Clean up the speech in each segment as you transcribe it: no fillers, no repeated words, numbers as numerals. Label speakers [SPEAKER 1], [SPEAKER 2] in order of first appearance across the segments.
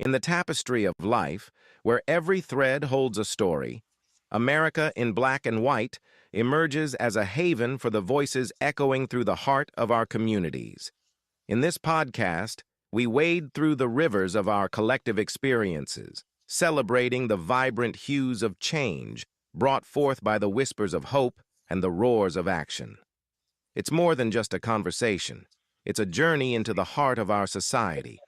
[SPEAKER 1] In the tapestry of life, where every thread holds a story, America in Black and White emerges as a haven for the voices echoing through the heart of our communities. In this podcast, we wade through the rivers of our collective experiences, celebrating the vibrant hues of change brought forth by the whispers of hope and the roars of action. It's more than just a conversation. It's a journey into the heart of our society,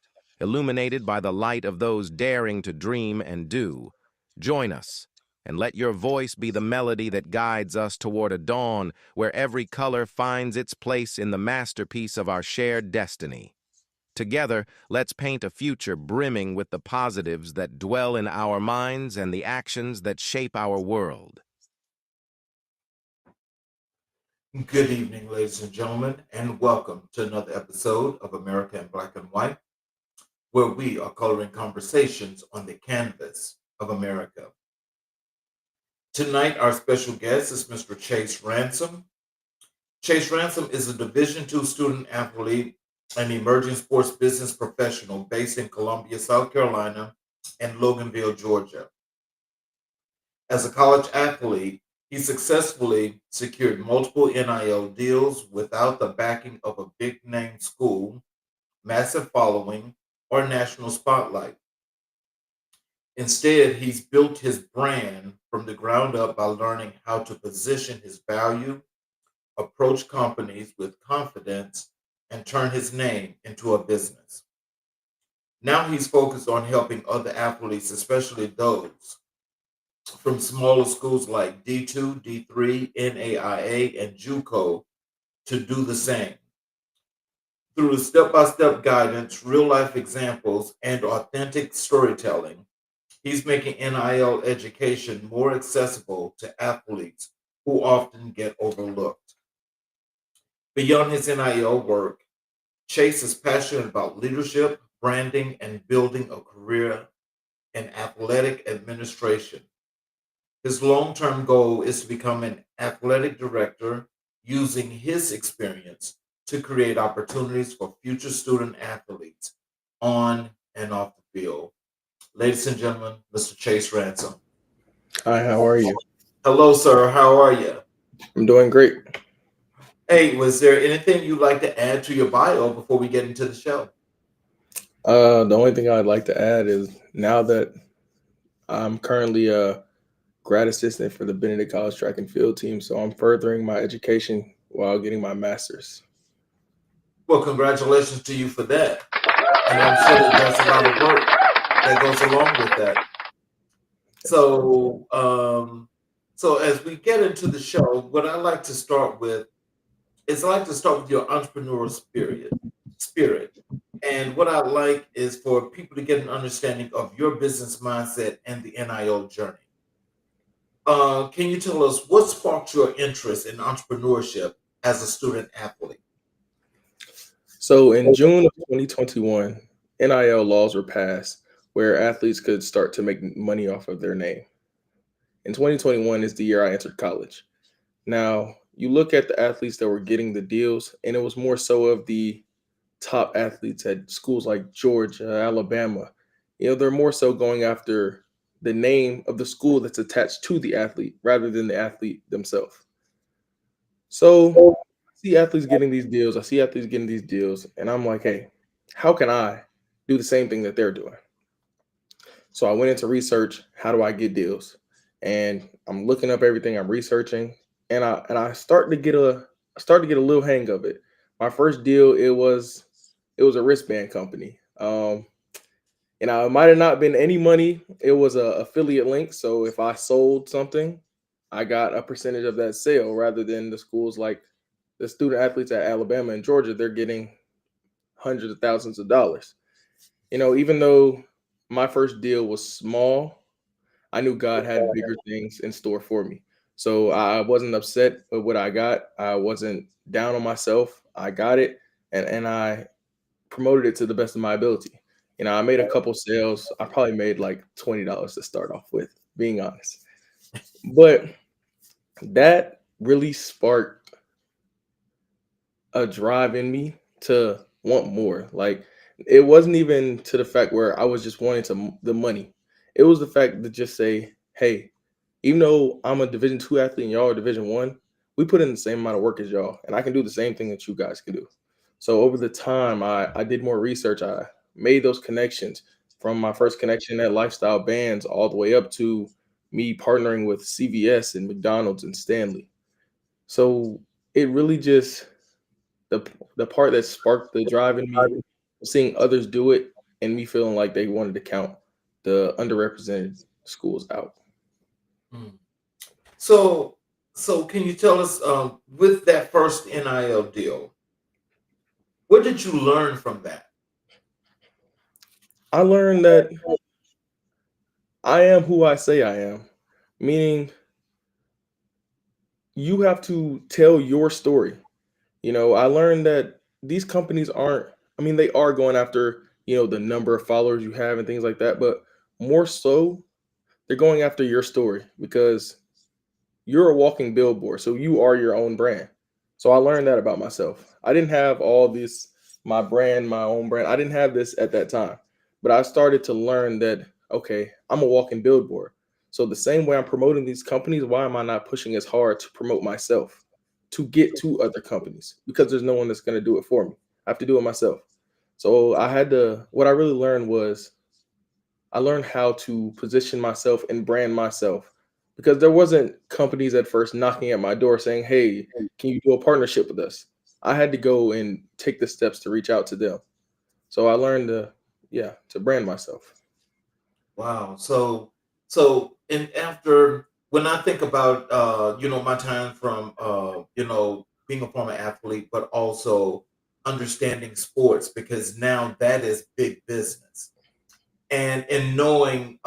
[SPEAKER 1] illuminated by the light of those daring to dream and do. Join us, and let your voice be the melody that guides us toward a dawn where every color finds its place in the masterpiece of our shared destiny. Together, let's paint a future brimming with the positives that dwell in our minds and the actions that shape our world.
[SPEAKER 2] Good evening, ladies and gentlemen, and welcome to another episode of America in Black and White, where we are coloring conversations on the canvas of America. Tonight, our special guest is Mr. Chase Ransom. Chase Ransom is a Division II student athlete and emerging sports business professional based in Columbia, South Carolina, and Loganville, Georgia. As a college athlete, he successfully secured multiple NIL deals without the backing of a big name school, massive following, or national spotlight. Instead, he's built his brand from the ground up by learning how to position his value, approach companies with confidence, and turn his name into a business. Now he's focused on helping other athletes, especially those from smaller schools like D2, D3, NAIA, and JUCO to do the same. Through step by step guidance, real life examples, and authentic storytelling, he's making NIL education more accessible to athletes who often get overlooked. Beyond his NIL work, Chase is passionate about leadership, branding, and building a career in athletic administration. His long term goal is to become an athletic director using his experience to create opportunities for future student athletes on and off the field. Ladies and gentlemen, Mr. Chase Ransom.
[SPEAKER 3] Hi, how are you?
[SPEAKER 2] Hello, sir. How are you?
[SPEAKER 3] I'm doing great.
[SPEAKER 2] Hey, was there anything you'd like to add to your bio before we get into the show?
[SPEAKER 3] The only thing I'd like to add is now that I'm currently a grad assistant for the Benedict College track and field team, so I'm furthering my education while getting my master's.
[SPEAKER 2] Well, congratulations to you for that. And I'm sure that there's a lot of work that goes along with that. So as we get into the show, what I like to start with is I like to start with your entrepreneurial spirit. And what I like is for people to get an understanding of your business mindset and the NIL journey. Can you tell us what sparked your interest in entrepreneurship as a student athlete?
[SPEAKER 3] So in June of 2021, NIL laws were passed where athletes could start to make money off of their name. In 2021 is the year I entered college. Now, you look at the athletes that were getting the deals, and it was more so of the top athletes at schools like Georgia, Alabama. They're more so going after the name of the school that's attached to the athlete rather than the athlete themselves. So I see athletes getting these deals. I see athletes getting these deals, and I'm like, hey, how can I do the same thing that they're doing? So I went into research. How do I get deals? And I'm looking up everything. I'm researching, and I start to get a little hang of it. My first deal it was a wristband company. It might have not been any money. It was a affiliate link. So if I sold something, I got a percentage of that sale rather than the schools like the student athletes at Alabama and Georgia. They're getting hundreds of thousands of dollars. Even though my first deal was small, I knew God had bigger things in store for me. So I wasn't upset with what I got. I wasn't down on myself. I got it and I promoted it to the best of my ability. I made a couple sales. I probably made like $20 to start off with, being honest. But that really sparked a drive in me to want more. Like It wasn't even to the fact where I was just wanting the money. It was the fact to just say, hey, even though I'm a Division 2 athlete and y'all are Division 1, we put in the same amount of work as y'all, and I can do the same thing that you guys can do. So over the time, I did more research. I made those connections from my first connection at Lifestyle Bands all the way up to me partnering with CVS and McDonald's and Stanley. So it really just the the part that sparked the drive in me, seeing others do it, and me feeling like they wanted to count the underrepresented schools out.
[SPEAKER 2] Mm. So, so can you tell us, with that first NIL deal, what did you learn from that?
[SPEAKER 3] I learned that I am who I say I am, meaning you have to tell your story. I learned that these companies aren't, I mean, they are going after, the number of followers you have and things like that, but more so, they're going after your story because you're a walking billboard. So you are your own brand. So I learned that about myself. I didn't have all this, my brand, my own brand. I didn't have this at that time. But I started to learn that, okay, I'm a walking billboard. So the same way I'm promoting these companies, why am I not pushing as hard to promote myself to get to other companies? Because there's no one that's going to do it for me. I have to do it myself. So what I really learned was I learned how to position myself and brand myself because there wasn't companies at first knocking at my door saying, "Hey, can you do a partnership with us?" I had to go and take the steps to reach out to them. So I learned to brand myself.
[SPEAKER 2] Wow. So, and after when I think about, my time from, being a former athlete, but also understanding sports, because now that is big business. And in knowing,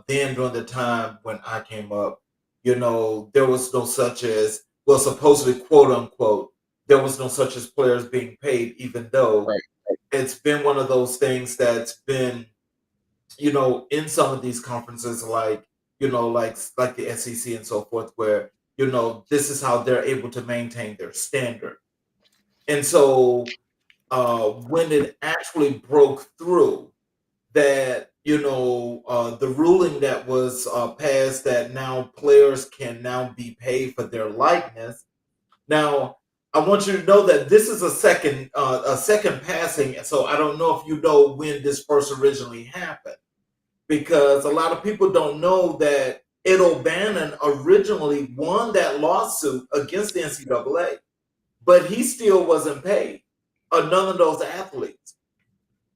[SPEAKER 2] then during the time when I came up, there was no such as, well, supposedly, quote unquote, there was no such as players being paid, even though
[SPEAKER 3] Right.
[SPEAKER 2] it's been one of those things that's been, in some of these conferences, like, like the SEC and so forth, where, this is how they're able to maintain their standard. And so, when it actually broke through, that, the ruling that was, passed, that now players can now be paid for their likeness. Now, I want you to know that this is a second passing, so I don't know if you know when this first originally happened, because a lot of people don't know that Ed O'Bannon originally won that lawsuit against the NCAA, but he still wasn't paid. None of those athletes.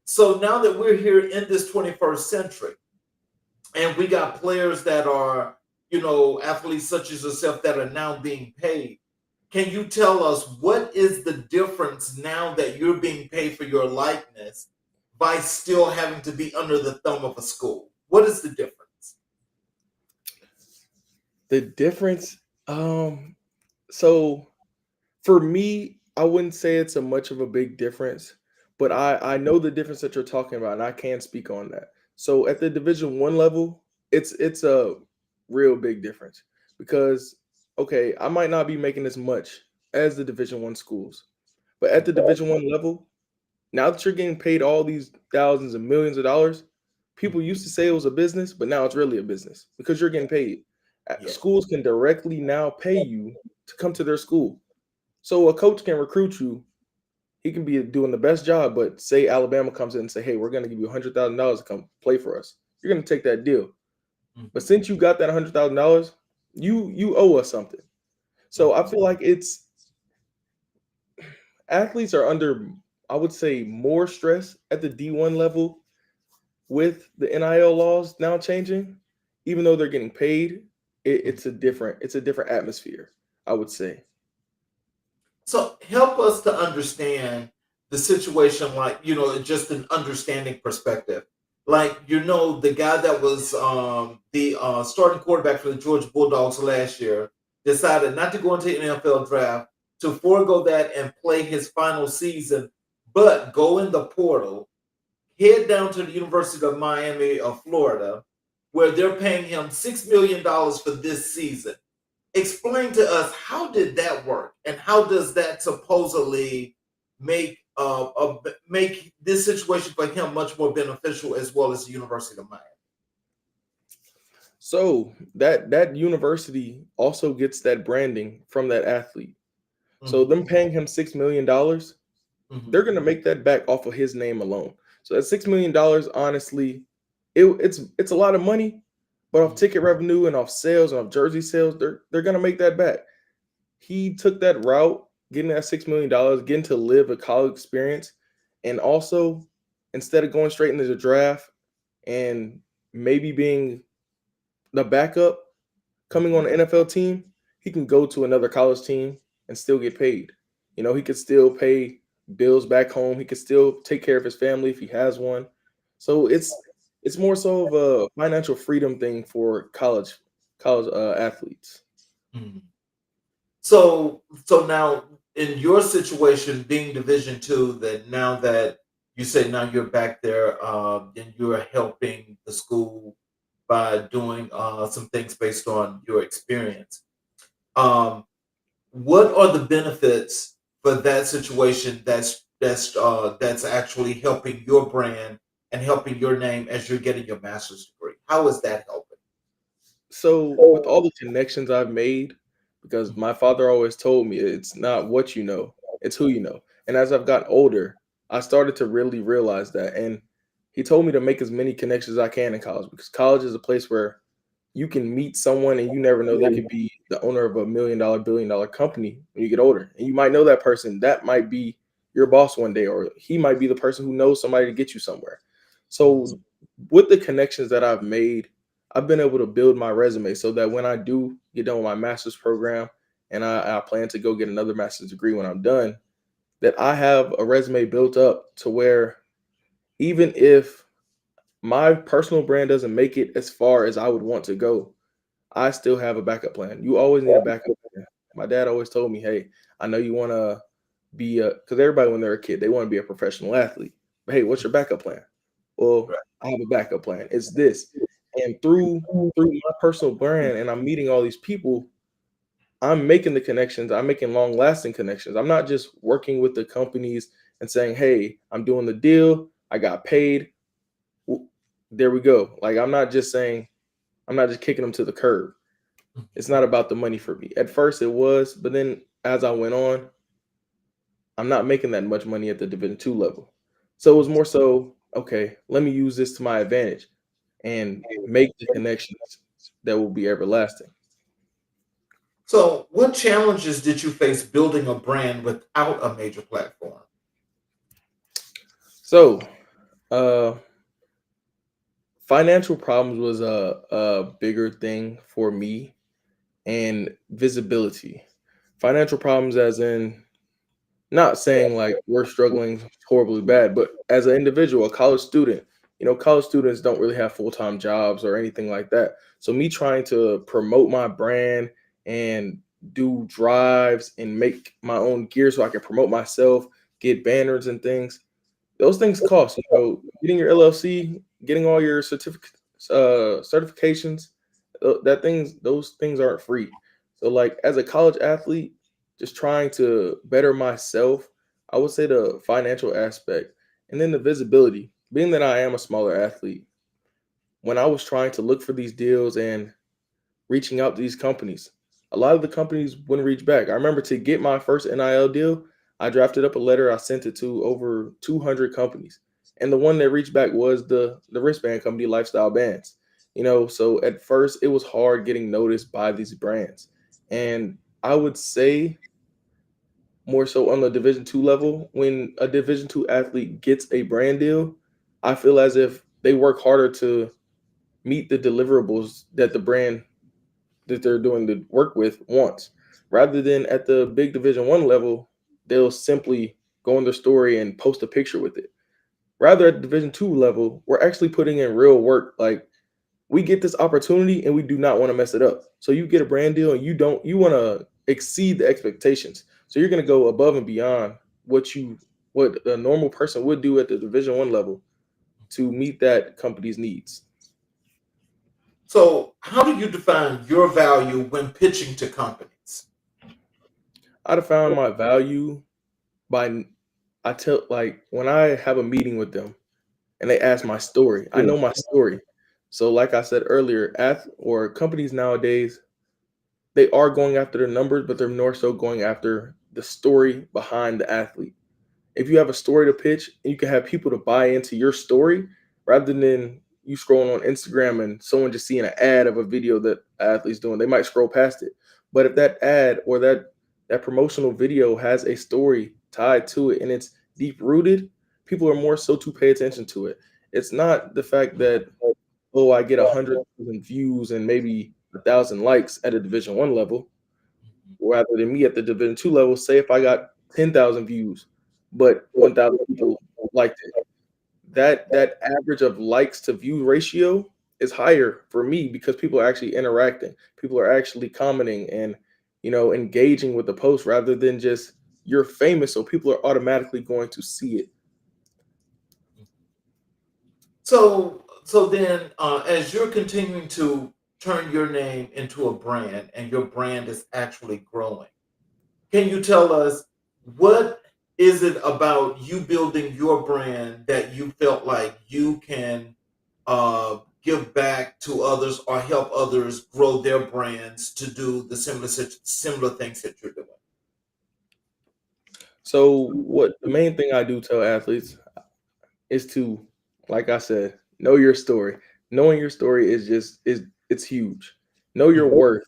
[SPEAKER 2] So now that we're here in this 21st century, and we got players that are, athletes such as yourself that are now being paid, can you tell us what is the difference now that you're being paid for your likeness by still having to be under the thumb of a school? What is the difference?
[SPEAKER 3] The difference, so for me, I wouldn't say it's a much of a big difference, but I know the difference that you're talking about, and I can speak on that. So at the Division 1 level, it's a real big difference because okay, I might not be making as much as the Division 1 schools, but at the Division 1 level, now that you're getting paid all these thousands and millions of dollars, people used to say it was a business, but now it's really a business because you're getting paid.
[SPEAKER 2] Yeah.
[SPEAKER 3] Schools can directly now pay you to come to their school. So a coach can recruit you. He can be doing the best job, but say Alabama comes in and say, "Hey, we're going to give you $100,000 to come play for us." You're going to take that deal. But
[SPEAKER 2] Mhm.
[SPEAKER 3] since you got that $100,000, you owe us something. So I
[SPEAKER 2] Mhm.
[SPEAKER 3] feel like it's athletes are under, I would say, more stress at the D1 level with the NIL laws now changing. Even though they're getting paid, it's a different atmosphere, I would say.
[SPEAKER 2] So help us to understand the situation, like, just an understanding perspective. Like, the guy that was, the, starting quarterback for the Georgia Bulldogs last year decided not to go into the NFL draft, to forego that and play his final season, but go in the portal, head down to the University of Miami of Florida, where they're paying him $6 million for this season. Explain to us, how did that work, and how does that supposedly make make this situation for him much more beneficial as well as the University of Miami?
[SPEAKER 3] So that university also gets that branding from that athlete. So
[SPEAKER 2] Mhm,
[SPEAKER 3] them paying him $6 million, they're
[SPEAKER 2] mhm,
[SPEAKER 3] gonna make that back off of his name alone. So that $6 million, honestly, it's a lot of money, but off
[SPEAKER 2] mhm,
[SPEAKER 3] ticket revenue and off sales and off jersey sales, they're gonna make that back. He took that route, getting that $6 million, getting to live a college experience, and also instead of going straight into the draft and maybe being the backup coming on
[SPEAKER 2] mhm.
[SPEAKER 3] an NFL team, he can go to another college team and still get paid. He could still pay bills back home. He could still take care of his family if he has one. So it's more so of a financial freedom thing for college athletes.
[SPEAKER 2] Mhm. So now in your situation, being Division 2, that now that you say now you're back there, and you're helping the school by doing some things based on your experience. Um, what are the benefits for that situation that's actually helping your brand and helping your name as you're getting your master's degree? How is that helping?
[SPEAKER 3] So with all the connections I've made, because
[SPEAKER 2] Mhm,
[SPEAKER 3] my father always told me it's not what you know, it's who you know. And as I've gotten older, I started to really realize that. And he told me to make as many connections as I can in college because college is a place where you can meet someone and you never know they could be the owner of $1 million, $1 billion company when you get older. And you might know that person. That might be your boss one day, or he might be the person who knows somebody to get you somewhere.
[SPEAKER 2] mhm.
[SPEAKER 3] So with the connections that I've made, I've been able to build my resume so that when I do get done with my master's program and I plan to go get another master's degree when I'm done, that I have a resume built up to where even if my personal brand doesn't make it as far as I would want to go, I still have a backup plan. You always need a backup plan. My dad always told me, "Hey, I know you want to be a," because everybody when they're a kid, they want to be a professional athlete. But hey, what's your backup plan? Well,
[SPEAKER 2] Right.
[SPEAKER 3] I have a backup plan. It's this. And through my personal brand and I'm meeting all these people, I'm making the connections. I'm making long-lasting connections. I'm not just working with the companies and saying, "Hey, I'm doing the deal. I got paid. W- There we go." Like I'm not just kicking them to the curb. It's not about the money for me. At first it was, but then as I went on, I'm not making that much money at the Division 2 level. So it was more so, okay, let me use this to my advantage and make the connections that will be everlasting.
[SPEAKER 2] So, what challenges did you face building a brand without a major platform?
[SPEAKER 3] So, uh, financial problems was a bigger thing for me and visibility. Financial problems, as in, not saying like we're struggling horribly bad, but as an individual, a college student, college students don't really have full-time jobs or anything like that. So me trying to promote my brand and do drives and make my own gear so I can promote myself, get banners and things, those things cost. Getting your LLC, getting all your certifications, those things aren't free. So like as a college athlete, just trying to better myself, I would say the financial aspect and then the visibility. Being that I am a smaller athlete, when I was trying to look for these deals and reaching out to these companies. A lot of the companies wouldn't reach back. I remember to get my first NIL deal, I drafted up a letter. I sent it to over 200 companies, and the one that reached back was the wristband company, Lifestyle Bands. So at first it was hard getting noticed by these brands, and I would say more so on the Division 2 level, when a Division 2 athlete gets a brand deal, I feel as if they work harder to meet the deliverables that the brand that they're doing the work with wants. Rather than at the big Division 1 level, they'll simply go on their story and post a picture with it. Rather at the Division 2 level, we're actually putting in real work. Like we get this opportunity and we do not want to mess it up. So you get a brand deal and you want to exceed the expectations. So you're going to go above and beyond what a normal person would do at the Division 1 level to meet that company's needs.
[SPEAKER 2] So, how do you define your value when pitching to companies?
[SPEAKER 3] I'd have found my value by I tell like when I have a meeting with them and they ask my story, I know my story. So like I said earlier, or companies nowadays, they are going after the numbers, but they're more so going after the story behind the athlete. If you have a story to pitch and you can have people to buy into your story rather than you scrolling on Instagram and someone just seeing an ad of a video that an athlete's doing, they might scroll past it. But if that ad or that promotional video has a story tied to it and it's deep rooted, people are more so to pay attention to it. It's not the fact that, oh, I get 100,000 views and maybe 1,000 likes at a Division 1 level, rather than me at the Division 2 level. Say if I got 10,000 views, but 1,000 people liked it, that average of likes to view ratio is higher for me because people are actually interacting, people are actually commenting and engaging with the post rather than just you're famous, so people are automatically going to see it.
[SPEAKER 2] So then, as you're continuing to turn your name into a brand, and your brand is actually growing, can you tell us what is it about you building your brand that you felt like you can give back to others or help others grow their brands to do the similar things that you're doing?
[SPEAKER 3] So what the main thing I do tell athletes is to, like I said, know your story. Knowing your story is it's huge. Know your worth.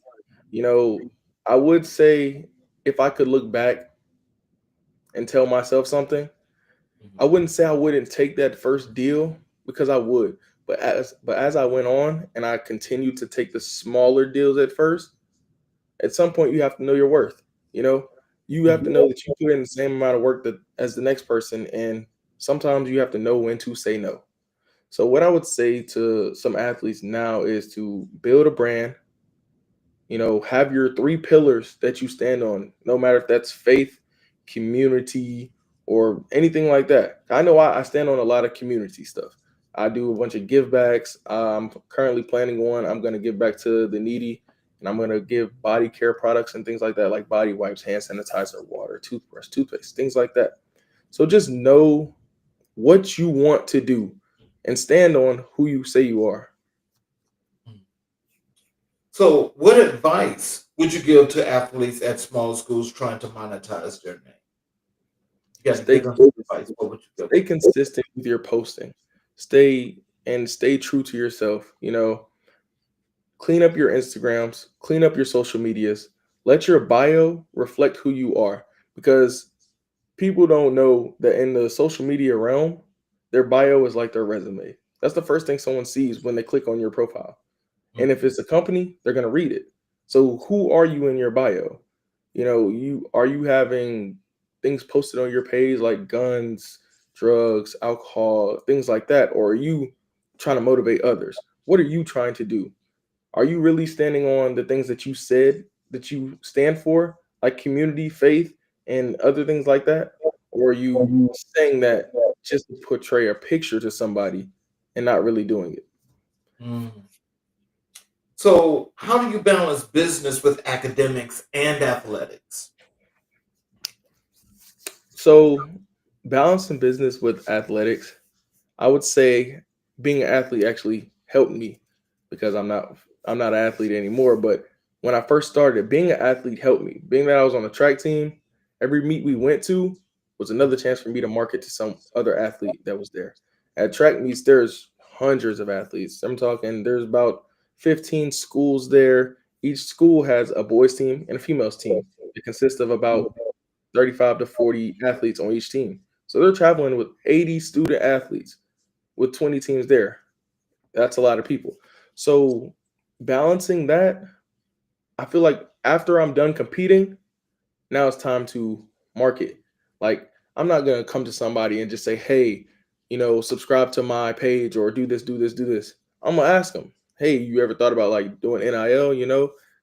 [SPEAKER 3] You know, I would say if I could look back and tell myself something, I
[SPEAKER 2] Mhm.
[SPEAKER 3] wouldn't say I wouldn't take that first deal because I would. But as I went on and I continued to take the smaller deals at first, at some point you have to know your worth. You know, you have to
[SPEAKER 2] Mhm.
[SPEAKER 3] know that you put in the same amount of work that as the next person, and sometimes you have to know when to say no. So what I would say to some athletes now is to build a brand, have your three pillars that you stand on, no matter if that's faith, community, or anything like that. I know I stand on a lot of community stuff. I do a bunch of give backs. I'm currently planning one. I'm going to give back to the needy, and I'm going to give body care products and things like that, like body wipes, hand sanitizer, water, toothbrush, toothpaste, things like that. So just know what you want to do and stand on who you say you are.
[SPEAKER 2] So, what advice would you give to athletes at small schools trying to monetize their name? You got to
[SPEAKER 3] Stay
[SPEAKER 2] give them some advice.
[SPEAKER 3] consistent.
[SPEAKER 2] What would you give
[SPEAKER 3] Stay
[SPEAKER 2] them?
[SPEAKER 3] consistent with your posting. Stay true to yourself. Clean up your Instagrams, clean up your social medias. Let your bio reflect who you are because people don't know that in the social media realm, their bio is like their resume. That's the first thing someone sees when they click on your profile. And if
[SPEAKER 2] Mhm.
[SPEAKER 3] it's a company, they're going to read it. So who are you in your bio? You having things posted on your page like guns, drugs, alcohol, things like that, or are you trying to motivate others? What are you trying to do? Are you really standing on the things that you said that you stand for, like community, faith, and other things like that? Or are you saying that just to portray a picture to somebody and not really doing it?
[SPEAKER 2] Mm. So, how do you balance business with academics and athletics?
[SPEAKER 3] So, balancing business with athletics, I would say being an athlete actually helped me because I'm not an athlete anymore. But when I first started, being an athlete helped me. Being that I was on the track team, every meet we went to was another chance for me to market to some other athlete that was there. At track meets, there's hundreds of athletes. I'm talking there's about 15 schools there. Each school has a boys team and a females team. It consists of about 35 to 40 athletes on each team. So they're traveling with 80 student athletes with 20 teams there. That's a lot of people. So balancing that, I feel like after I'm done competing, now it's time to market. Like I'm not gonna come to somebody and just say, "Hey, subscribe to my page or do this, do this, do this." I'm gonna ask them, "Hey, you ever thought about like doing NIL?"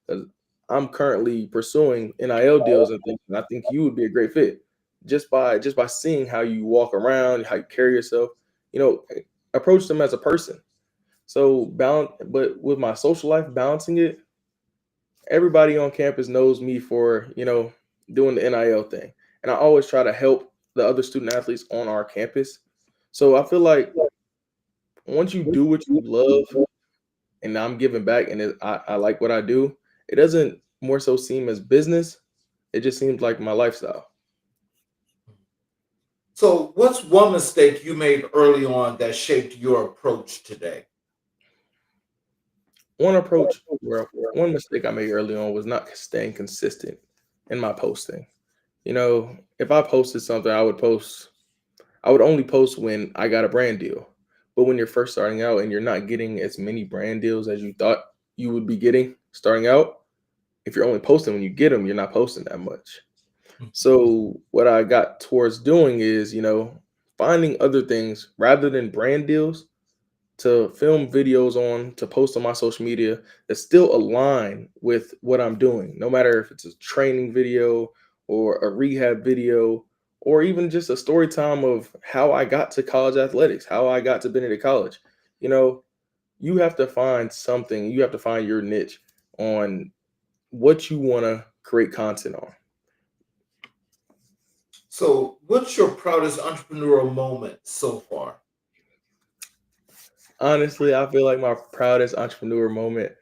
[SPEAKER 3] Because I'm currently pursuing NIL deals and things, and I think you would be a great fit just by seeing how you walk around, how you carry yourself. You know, approach them as a person. So balance, but with my social life, balancing it, everybody on campus knows me for doing the NIL thing, and I always try to help the other student athletes on our campus. So I feel like once you do what you love and I'm giving back and I like what I do, it doesn't more so seem as business. It just seems like my lifestyle.
[SPEAKER 2] So, what's one mistake you made early on that shaped your approach today?
[SPEAKER 3] One mistake I made early on was not staying consistent in my posting. You know, if I posted something, I would only post when I got a brand deal. But when you're first starting out and you're not getting as many brand deals as you thought you would be getting starting out, if you're only posting when you get them, you're not posting that much. So what I got towards doing is, finding other things rather than brand deals to film videos on, to post on my social media that still align with what I'm doing, no matter if it's a training video or a rehab video, or even just a story time of how I got to college athletics, how I got to Benedict College. You know, you have to find something, you have to find your niche on what you want to create content on.
[SPEAKER 2] So, what's your proudest entrepreneurial moment so far?
[SPEAKER 3] Honestly, I feel like my proudest entrepreneur moment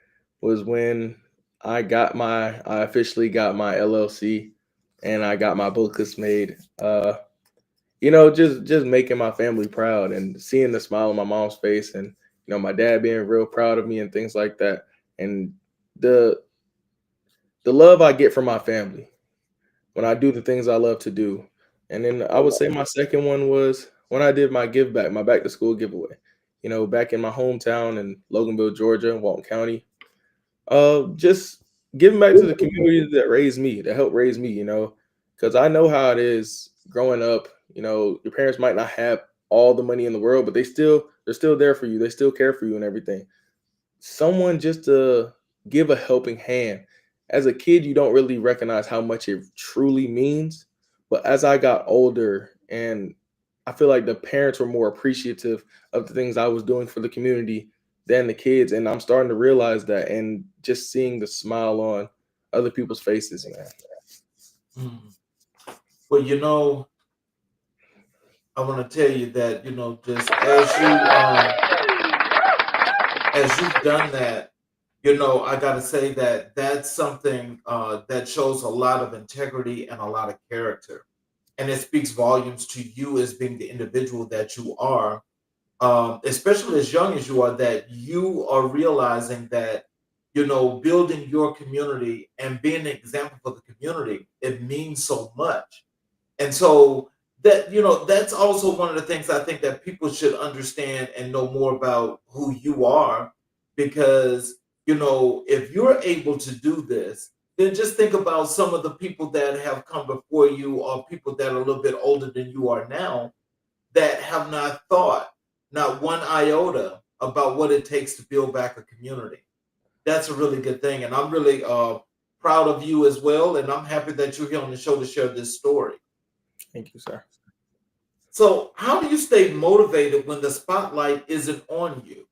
[SPEAKER 3] was when I officially got my LLC and I got my booklist made. Just making my family proud and seeing the smile on my mom's face and my dad being real proud of me and things like that. And the the love I get from my family when I do the things I love to do. And then I would say my second one was when I did my give back, my back to school giveaway. Back in my hometown in Loganville, Georgia, Walton County. Just giving back to the community that raised me, that helped raise me, because I know how it is growing up. Your parents might not have all the money in the world, but they're still there for you. They still care for you and everything. Someone just to give a helping hand. As a kid, you don't really recognize how much it truly means. But as I got older, and I feel like the parents were more appreciative of the things I was doing for the community than the kids. And I'm starting to realize that and just seeing the smile on other people's faces, man.
[SPEAKER 2] Mm. Well, I want to tell you that just as you've done that, I got to say that that's something that shows a lot of integrity and a lot of character, and it speaks volumes to you as being the individual that you are, especially as young as you are, that you are realizing that building your community and being an example for the community, it means so much. And so that that's also one of the things I think that people should understand and know more about who you are, because if you're able to do this, then just think about some of the people that have come before you, or people that are a little bit older than you are now, that have not thought, not one iota, about what it takes to build back a community. That's a really good thing, and I'm really proud of you as well, and I'm happy that you're here on the show to share this story.
[SPEAKER 3] Thank you, sir.
[SPEAKER 2] So, how do you stay motivated when the spotlight isn't on you?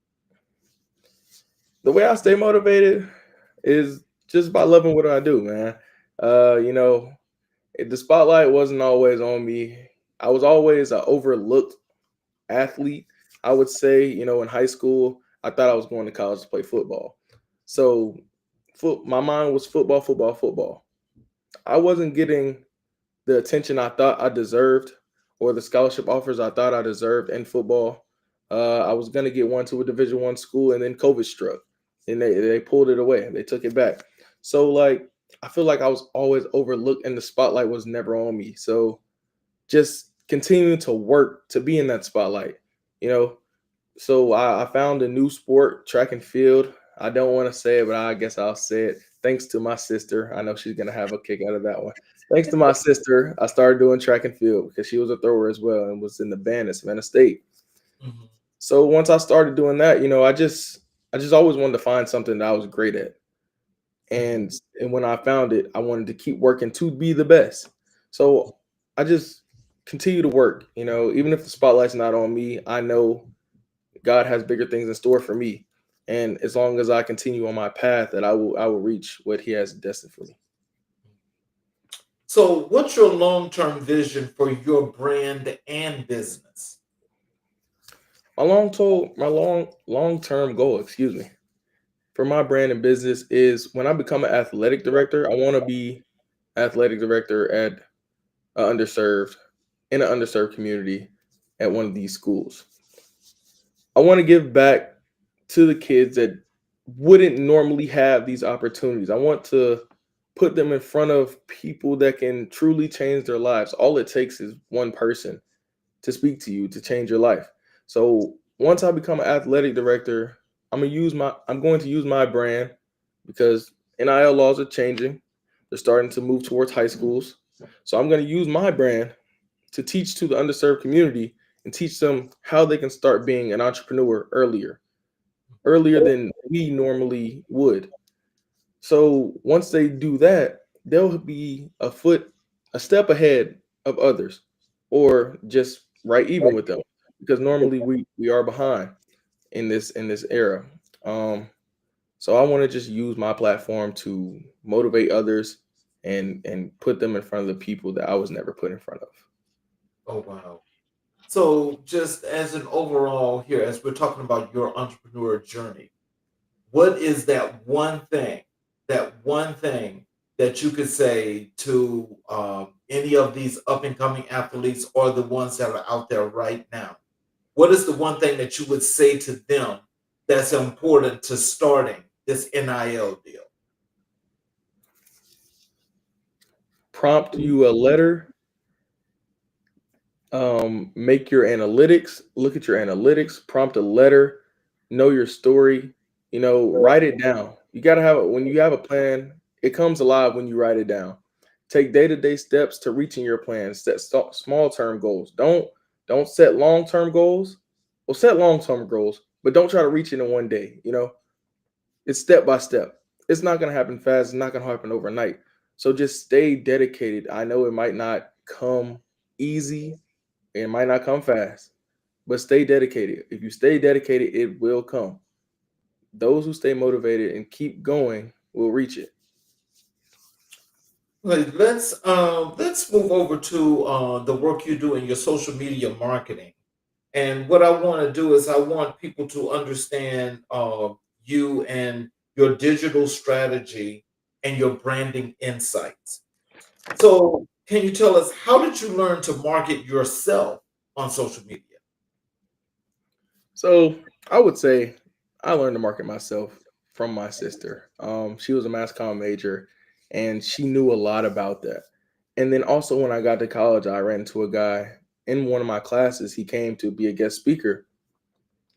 [SPEAKER 3] The way I stay motivated is just by loving what I do, man. Uh, you know, the spotlight wasn't always on me. I was always an overlooked athlete. I would say, in high school, I thought I was going to college to play football. So, my mind was football, football, football. I wasn't getting the attention I thought I deserved or the scholarship offers I thought I deserved in football. I was going to get one to a Division I school, and then COVID struck, and they pulled it away. They took it back. So like I feel like I was always overlooked, and the spotlight was never on me. So just continuing to work to be in that spotlight, you know. So I found a new sport, track and field. I don't want to say it, but I guess I'll say it. Thanks to my sister. I know she's gonna have a kick out of that one. Thanks to my sister, I started doing track and field because she was a thrower as well and was in the band at Savannah State.
[SPEAKER 2] Mhm.
[SPEAKER 3] So once I started doing that, I just always wanted to find something that I was great at. And and when I found it, I wanted to keep working to be the best. So I just continue to work, even if the spotlight's not on me, I know God has bigger things in store for me. And as long as I continue on my path, that I will reach what He has destined for me.
[SPEAKER 2] So, what's your long-term vision for your brand and business?
[SPEAKER 3] My long term goal, excuse me, for my brand and business is when I become an athletic director, I want to be athletic director at a underserved in an underserved community at one of these schools. I want to give back to the kids that wouldn't normally have these opportunities. I want to put them in front of people that can truly change their lives. All it takes is one person to speak to you to change your life. So once I become an athletic director, I'm going to use my brand because NIL laws are changing. They're starting to move towards high schools. So I'm going to use my brand to teach to the underserved community and teach them how they can start being an entrepreneur earlier than we normally would. So once they do that, they'll be a step ahead of others, or just right even with them, because normally we are behind in this era. Um, so I want to just use my platform to motivate others and put them in front of the people that I was never put in front of.
[SPEAKER 2] Oh, wow. So, just as an overall here, as we're talking about your entrepreneur journey, what is that one thing that you could say to any of these up and coming athletes or the ones that are out there right now? What is the one thing that you would say to them that's important to starting this NIL deal?
[SPEAKER 3] Prompt you a letter, make your analytics, look at your analytics, prompt a letter, know your story, write it down. You got to have it when you have a plan, it comes alive when you write it down. Take day-to-day steps to reaching your plan. Set small term goals. Don't set long-term goals. Well, set long-term goals, but don't try to reach it in one day. It's step by step. It's not going to happen fast. It's not going to happen overnight. So just stay dedicated. I know it might not come easy, it might not come fast, but stay dedicated. If you stay dedicated, it will come. Those who stay motivated and keep going will reach it.
[SPEAKER 2] Let's move over to the work you do in your social media marketing. And what I want to do is I want people to understand you and your digital strategy and your branding insights. So, can you tell us how did you learn to market yourself on social media?
[SPEAKER 3] So I would say I learned to market myself from my sister. She was a mass comm major, and she knew a lot about that. And then also when I got to college, I ran into a guy in one of my classes. He came to be a guest speaker.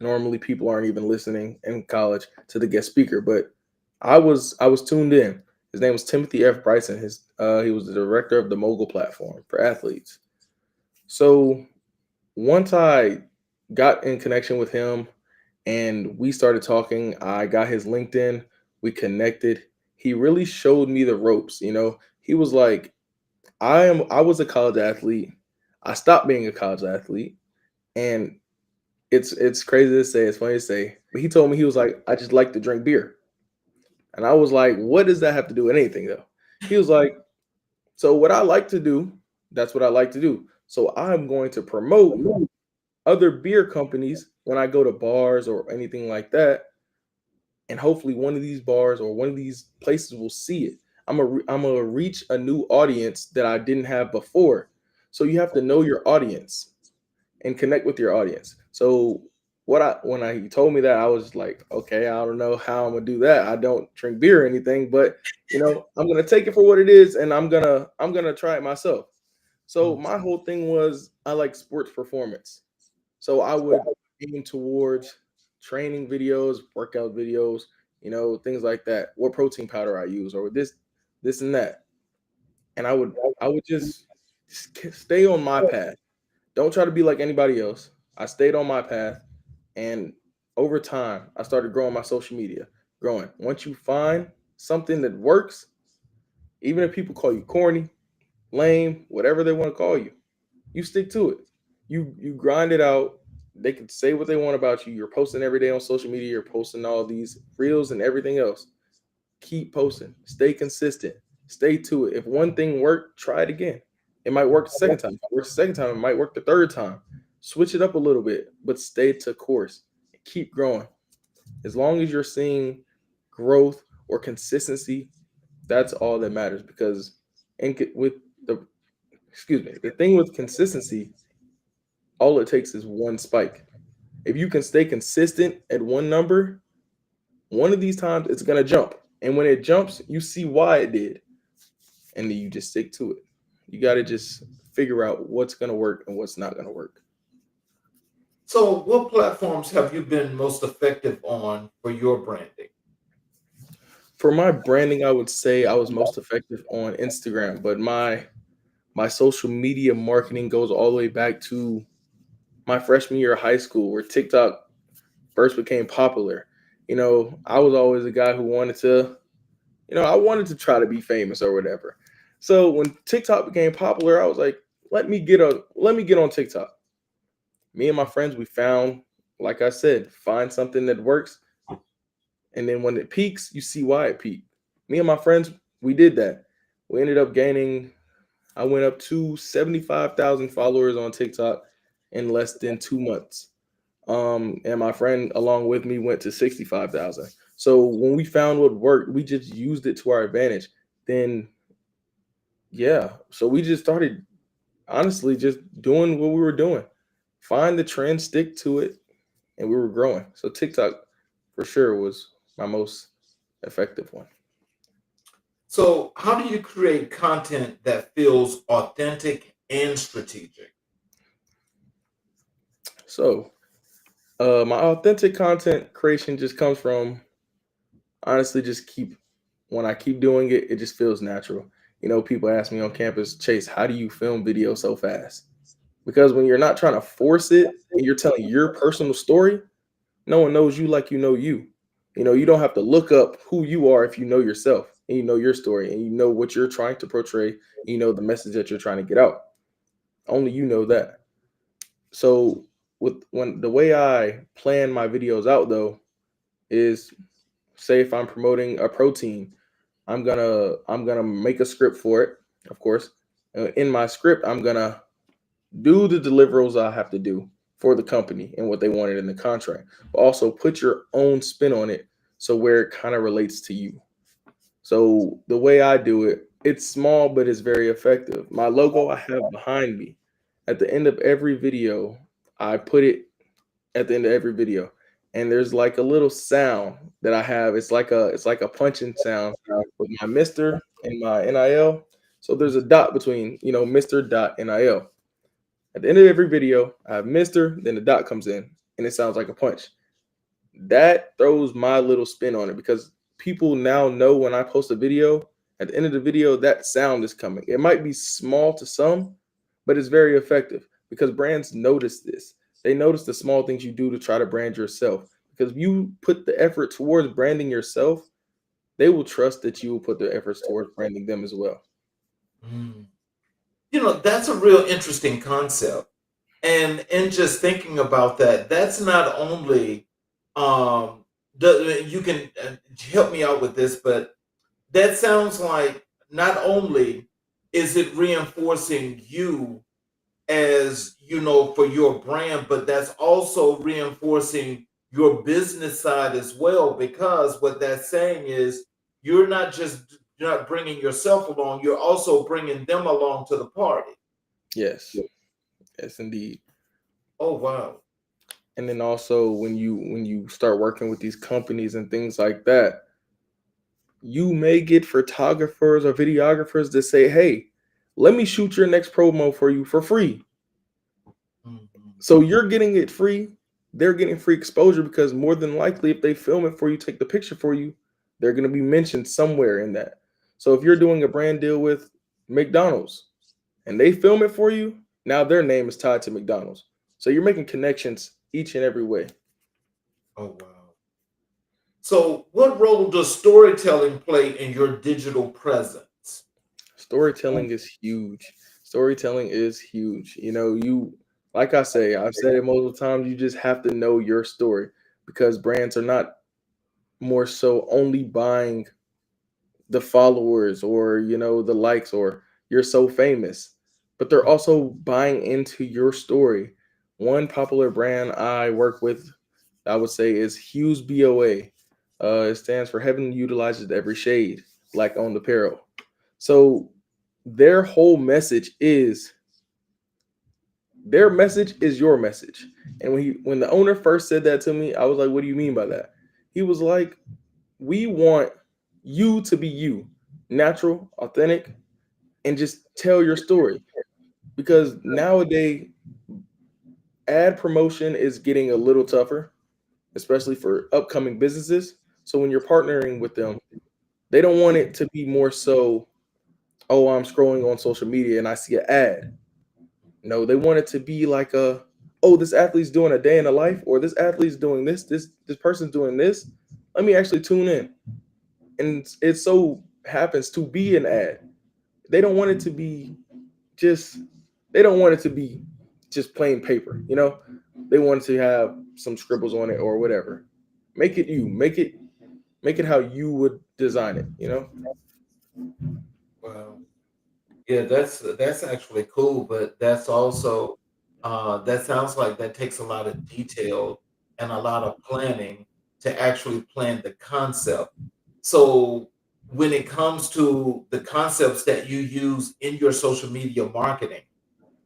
[SPEAKER 3] Normally, people aren't even listening in college to the guest speaker, but I was tuned in. His name was Timothy F. Bryson. He was the director of the Mogul platform for athletes. So once I got in connection with him and we started talking, I got his LinkedIn. We connected. He really showed me the ropes. He was like, I was a college athlete. I stopped being a college athlete, and it's crazy to say. It's funny to say, but he told me he was like, I just like to drink beer, and I was like, what does that have to do with anything though? He was like, so what I like to do, that's what I like to do. So I'm going to promote other beer companies when I go to bars or anything like that, and hopefully one of these bars or one of these places will see it. I'm gonna reach a new audience that I didn't have before. So you have to know your audience and connect with your audience. So he told me that, I was like, okay, I don't know how I'm gonna do that. I don't drink beer or anything, but I'm gonna take it for what it is, and I'm gonna try it myself. So
[SPEAKER 2] Mhm.
[SPEAKER 3] my whole thing was I like sports performance. So I would aim towards training videos, workout videos, things like that. What protein powder I use, or this and that. And I would just stay on my path. Don't try to be like anybody else. I stayed on my path, and over time, I started growing my social media. Growing. Once you find something that works, even if people call you corny, lame, whatever they want to call you, you stick to it. You grind it out. They can say what they want about you. You're posting every day on social media. You're posting all these reels and everything else. Keep posting. Stay consistent. Stay to it. If one thing worked, try it again. It might work the second time. If it works the second time, it might work the third time. Switch it up a little bit, but stay to course. Keep growing. As long as you're seeing growth or consistency, that's all that matters. Because with the the thing with consistency, all it takes is one spike. If you can stay consistent at one number, one of these times it's gonna jump. And when it jumps, you see why it did. And then you just stick to it. You gotta just figure out what's gonna work and what's not gonna work.
[SPEAKER 2] So, what platforms have you been most effective on for your branding?
[SPEAKER 3] For my branding, I would say I was most effective on Instagram, but my social media marketing goes all the way back to my freshman year of high school, where TikTok first became popular. I was always a guy who wanted to, I wanted to try to be famous or whatever. So when TikTok became popular, I was like, let me get on TikTok. Me and my friends, we found, like I said, find something that works, and then when it peaks, you see why it peaked. Me and my friends, we did that. We ended up gaining. I went up to 75,000 followers on TikTok in less than 2 months. And my friend along with me went to 65,000. So when we found what worked, we just used it to our advantage. Then, yeah, so we just started honestly just doing what we were doing. Find the trend, stick to it, and we were growing. So TikTok for sure was my most effective one.
[SPEAKER 2] So, how do you create content that feels authentic and strategic?
[SPEAKER 3] So my authentic content creation just comes from honestly just keep when I keep doing it, it just feels natural. People ask me on campus, Chase, how do you film video so fast? Because when you're not trying to force it and you're telling your personal story, no one knows you like you know you. You don't have to look up who you are if you know yourself and you know your story and you know what you're trying to portray, and you know the message that you're trying to get out. Only you know that. So with when the way I plan my videos out though is, say if I'm promoting a protein, I'm gonna make a script for it, of course. In my script, I'm gonna do the deliverables I have to do for the company and what they wanted in the contract, but also put your own spin on it so where it kind of relates to you. So the way I do it, it's small but it's very effective. My logo I have behind me. At the end of every video, I put it at the end of every video. And there's like a little sound that I have. It's like a punching sound with my Mr. and my NIL. So there's a dot between, Mr. dot NIL. At the end of every video, I have Mr. Then the dot comes in and it sounds like a punch. That throws my little spin on it because people now know when I post a video, at the end of the video, that sound is coming. It might be small to some, but it's very effective because brands notice this. They notice the small things you do to try to brand yourself. Because if you put the effort towards branding yourself, they will trust that you will put the efforts towards branding them as well.
[SPEAKER 2] Mm. That's a real interesting concept. And in just thinking about that, that's not only you can help me out with this, but that sounds like not only is it reinforcing you as for your brand, but that's also reinforcing your business side as well, because what that's saying is you're not bringing yourself along, you're also bringing them along to the party.
[SPEAKER 3] Yes, yes, indeed.
[SPEAKER 2] Oh, wow.
[SPEAKER 3] And then also when you start working with these companies and things like that, you may get photographers or videographers that say, "Hey, let me shoot your next promo for you for free."
[SPEAKER 2] Mhm.
[SPEAKER 3] So you're getting it free. They're getting free exposure because more than likely, if they film it for you, take the picture for you, they're going to be mentioned somewhere in that. So if you're doing a brand deal with McDonald's and they film it for you, now their name is tied to McDonald's. So you're making connections each and every way.
[SPEAKER 2] Oh, wow. So, what role does storytelling play in your digital presence?
[SPEAKER 3] Storytelling is huge. Storytelling is huge. Like I say, I've said it multiple times, you just have to know your story because brands are not more so only buying the followers or the likes, or you're so famous, but they're also buying into your story. One popular brand I work with, I would say, is Hughes BOA. It stands for Heaven Utilizes Every Shade, Black Owned Apparel. So their whole message is their message is your message. And when the owner first said that to me, I was like, "What do you mean by that?" He was like, "We want you to be you, natural, authentic, and just tell your story." Because nowadays, ad promotion is getting a little tougher, especially for upcoming businesses. So when you're partnering with them, they don't want it to be more so, "Oh, I'm scrolling on social media and I see an ad." No, they want it to be like "Oh, this athlete's doing a day in the life, or this athlete's doing this person's doing this. Let me actually tune in." And it so happens to be an ad. They don't want it to be just they don't want it to be just plain paper. They want to have some scribbles on it or whatever. Make it you. Make it how you would design it.
[SPEAKER 2] Well, yeah, that's actually cool, but that's also that sounds like that takes a lot of detail and a lot of planning to actually plan the concept. So when it comes to the concepts that you use in your social media marketing,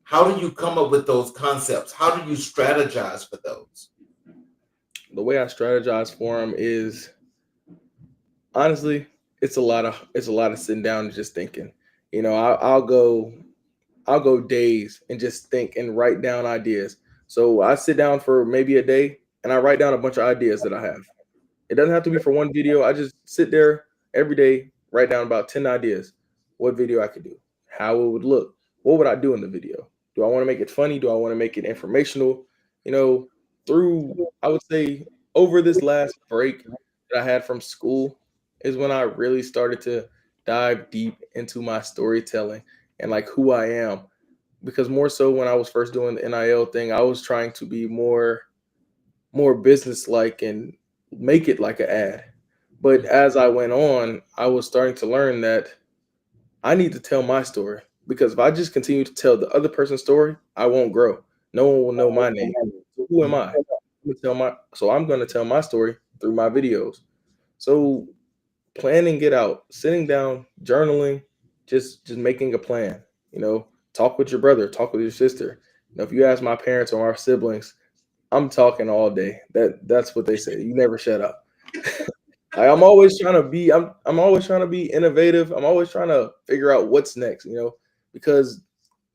[SPEAKER 2] how do you come up with those concepts? How do you strategize for those?
[SPEAKER 3] The way I strategize for them is, honestly, it's a lot of sitting down and just thinking. I'll go days and just think and write down ideas. So I sit down for maybe a day and I write down a bunch of ideas that I have. It doesn't have to be for one video. I just sit there every day, write down about 10 ideas. What video I could do, how it would look, what would I do in the video? Do I want to make it funny? Do I want to make it informational? You know, I would say, over this last break that I had from school is when I really started to dive deep into my storytelling and like who I am. Because more so when I was first doing the NIL thing, I was trying to be more business like and make it like an ad. But as I went on, I was starting to learn that I need to tell my story, because if I just continue to tell the other person's story, I won't grow. No one will know my name. So who am I? I'm going to tell my story through my videos. So planning it out, sitting down, journaling, just making a plan. Talk with your brother, talk with your sister. If you ask my parents or our siblings, I'm talking all day. That's what they say. You never shut up. I'm always trying to be innovative. I'm always trying to figure out what's next, because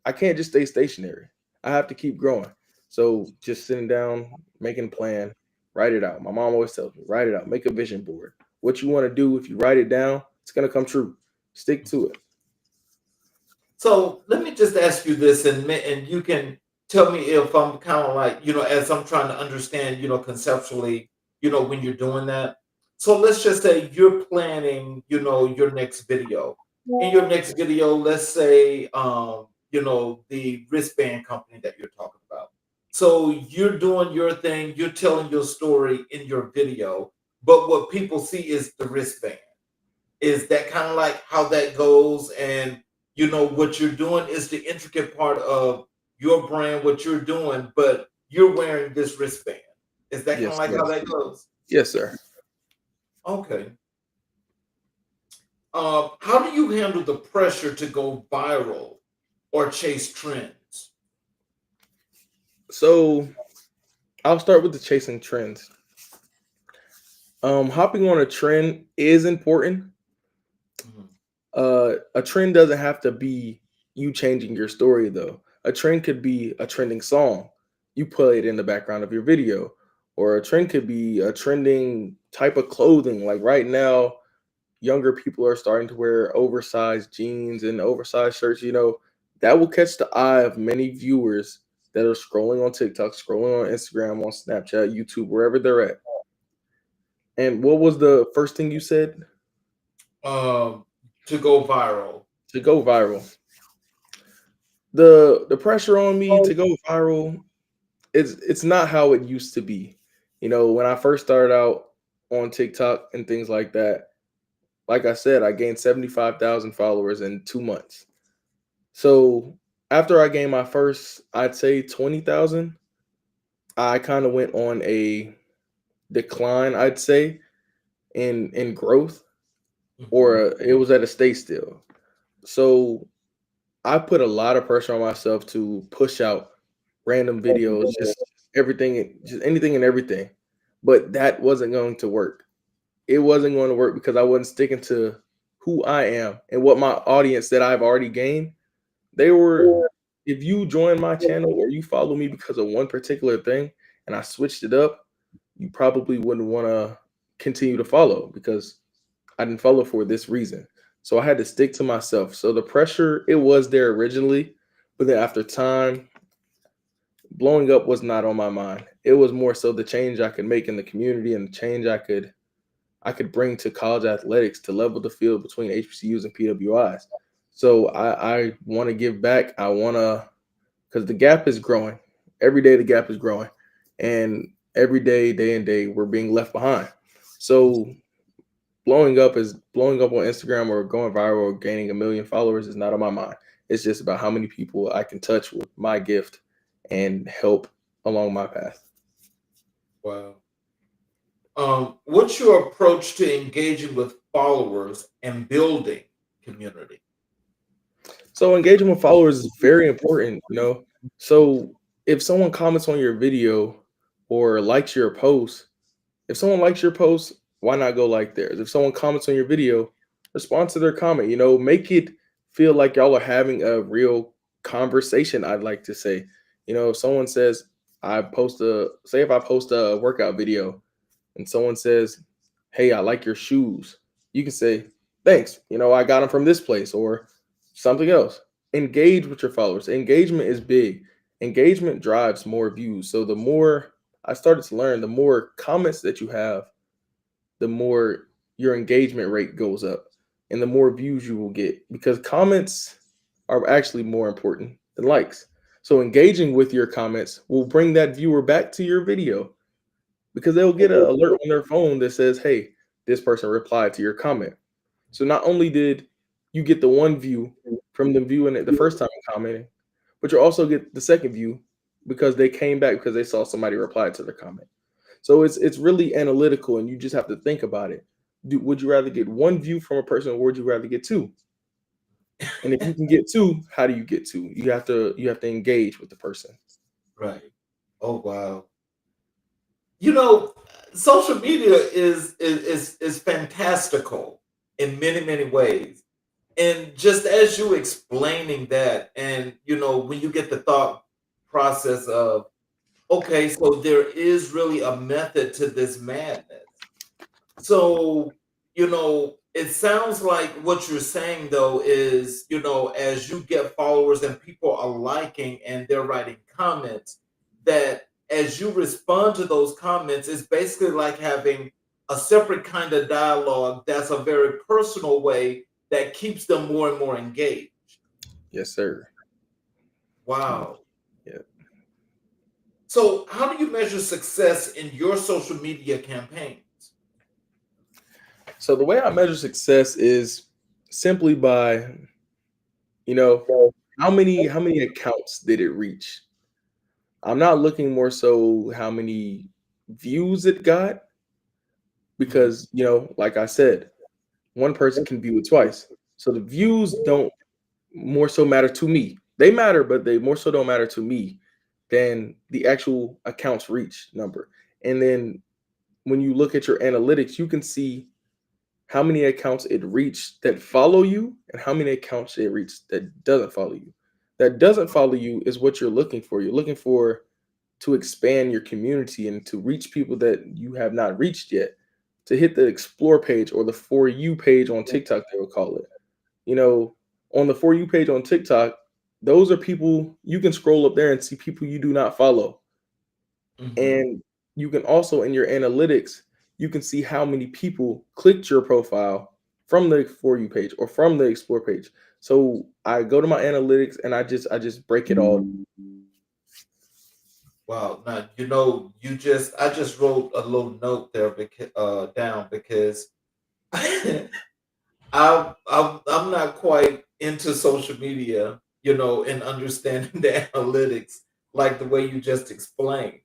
[SPEAKER 3] I can't just stay stationary. I have to keep growing. So just sitting down, making a plan, write it out. My mom always tells me, write it out, make a vision board. What you want to do, if you write it down, it's gonna come true. Stick to it.
[SPEAKER 2] So let me just ask you this, and you can tell me if I'm kind of like, as I'm trying to understand, conceptually, when you're doing that. So let's just say you're planning, your next video. In your next video, let's say, the wristband company that you're talking about. So you're doing your thing, you're telling your story in your video, but what people see is the wristband. Is that kind of like how that goes? And what you're doing is the intricate part of your brand, what you're doing, but you're wearing this wristband. Is that kind of
[SPEAKER 3] Yes,
[SPEAKER 2] like
[SPEAKER 3] sir.
[SPEAKER 2] how that goes?
[SPEAKER 3] Yes, sir.
[SPEAKER 2] Okay. How do you handle the pressure to go viral or chase trends?
[SPEAKER 3] So I'll start with the chasing trends. Hopping on a trend is important.
[SPEAKER 2] Mhm.
[SPEAKER 3] A trend doesn't have to be you changing your story, though. A trend could be a trending song. You play it in the background of your video. Or a trend could be a trending type of clothing. Like right now, younger people are starting to wear oversized jeans and oversized shirts. That will catch the eye of many viewers that are scrolling on TikTok, scrolling on Instagram, on Snapchat, YouTube, wherever they're at. And what was the first thing you said?
[SPEAKER 2] Um, to go viral.
[SPEAKER 3] To go viral. The pressure on me to go viral, it's not how it used to be. When I first started out on TikTok and things like that, like I said, I gained 75,000 followers in 2 months. So after I gained my first, I'd say 20,000, I kind of went on a decline, I'd say, in growth,
[SPEAKER 2] Mhm.
[SPEAKER 3] or it was at a stay still. So I put a lot of pressure on myself to push out random videos, just everything, just anything and everything. But that wasn't going to work. It wasn't going to work because I wasn't sticking to who I am and what my audience that I've already gained. They were, if you join my channel or you follow me because of one particular thing and I switched it up, you probably wouldn't want to continue to follow because I didn't follow for this reason. So I had to stick to myself. So the pressure, it was there originally, but then after time, blowing up was not on my mind. It was more so the change I could make in the community and the change I could bring to college athletics to level the field between HBCUs and PWIs. So I want to give back. I want to, because the gap is growing. Every day the gap is growing, and every day, day and day, we're being left behind. So blowing up on Instagram or going viral or gaining a million followers is not on my mind. It's just about how many people I can touch with my gift and help along my path.
[SPEAKER 2] Wow. What's your approach to engaging with followers and building community?
[SPEAKER 3] So engaging with followers is very important. So if someone comments on your video or likes your post, if someone likes your post, why not go like theirs? If someone comments on your video, respond to their comment. Make it feel like y'all are having a real conversation, I'd like to say. If someone says, if I post a workout video and someone says, "Hey, I like your shoes," you can say, "Thanks. I got them from this place," or something else. Engage with your followers. Engagement is big. Engagement drives more views. So the more I started to learn, the more comments that you have, the more your engagement rate goes up and the more views you will get because comments are actually more important than likes. So engaging with your comments will bring that viewer back to your video because they'll get an alert on their phone that says, "Hey, this person replied to your comment." So not only did you get the one view from them viewing it the first time and commenting, but you also get the second view because they came back because they saw somebody reply to their comment. So it's really analytical, and you just have to think about it. Would you rather get one view from a person, or would you rather get two? And if you can get two, how do you get two? You have to engage with the person.
[SPEAKER 2] Right. Oh wow. You know, social media is fantastical in many many ways. And just as you explaining that, and when you get the thought process of, okay, so there is really a method to this madness. So, it sounds like what you're saying though is, as you get followers and people are liking and they're writing comments, that as you respond to those comments, it's basically like having a separate kind of dialogue that's a very personal way that keeps them more and more engaged.
[SPEAKER 3] Yes, sir.
[SPEAKER 2] Wow.
[SPEAKER 3] Yeah.
[SPEAKER 2] So, how do you measure success in your social media campaigns?
[SPEAKER 3] So the way I measure success is simply by, you know, how many accounts did it reach? I'm not looking more so how many views it got
[SPEAKER 2] Mhm.
[SPEAKER 3] because, like I said, one person can view it twice. So the views don't more so matter to me. They matter, but they more so don't matter to me than the actual accounts reach number. And then when you look at your analytics, you can see how many accounts it reached that follow you and how many accounts it reached that doesn't follow you. That doesn't follow you is what you're looking for. You're looking for to expand your community and to reach people that you have not reached yet. To hit the explore page or the for you page on TikTok, they will call it. You know, on the for you page on TikTok, those are people you can scroll up there and see people you do not follow.
[SPEAKER 2] Mhm.
[SPEAKER 3] And you can also in your analytics, you can see how many people clicked your profile from the for you page or from the explore page. So I go to my analytics and I just break it all.
[SPEAKER 2] Wow. Now, I just wrote a little note there down because I'm not quite into social media, and understanding the analytics like the way you just explained.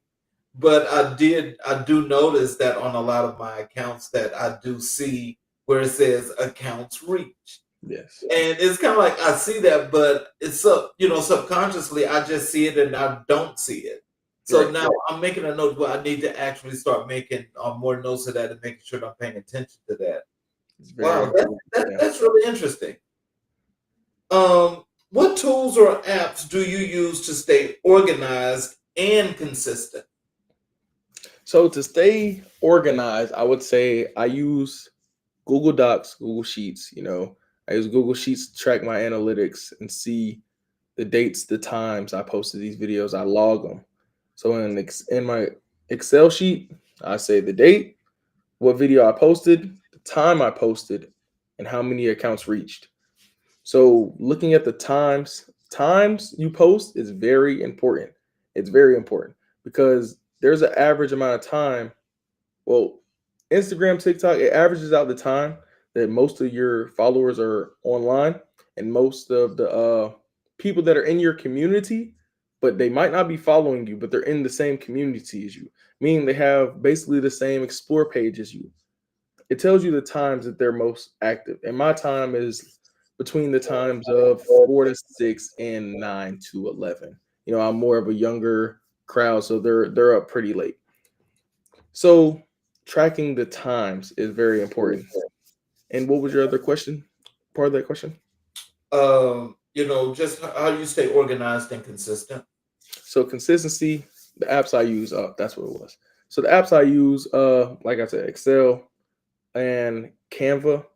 [SPEAKER 2] But I do notice that on a lot of my accounts that I do see where it says accounts reached.
[SPEAKER 3] Yes.
[SPEAKER 2] And it's kind of like I see that, but it's subconsciously I just see it and I don't see it. So
[SPEAKER 3] Right.
[SPEAKER 2] now I'm making a note, but I need to actually start making more notes of that and making sure that I'm paying attention to that.
[SPEAKER 3] It's very
[SPEAKER 2] Wow, that,
[SPEAKER 3] important.
[SPEAKER 2] that
[SPEAKER 3] Yeah.
[SPEAKER 2] that's really interesting. What tools or apps do you use to stay organized and consistent?
[SPEAKER 3] So to stay organized, I would say I use Google Docs, Google Sheets. I use Google Sheets to track my analytics and see the dates, the times I posted these videos. I log them. So in my Excel sheet, I say the date, what video I posted, the time I posted, and how many accounts reached. So looking at the times you post is very important. It's very important because there's an average amount of time. Well, Instagram, TikTok, it averages out the time that most of your followers are online and most of the people that are in your community, but they might not be following you, but they're in the same community as you, meaning they have basically the same explore page as you. It tells you the times that they're most active. And my time is between the times of 4 to 6 and 9 to 11. I'm more of a younger crowd, so they're up pretty late. So tracking the times is very important. And what was your other question? Part of that question?
[SPEAKER 2] Just how you stay organized and consistent.
[SPEAKER 3] So consistency, the apps I use, that's what it was. So the apps I use, like I said, Excel and Canva.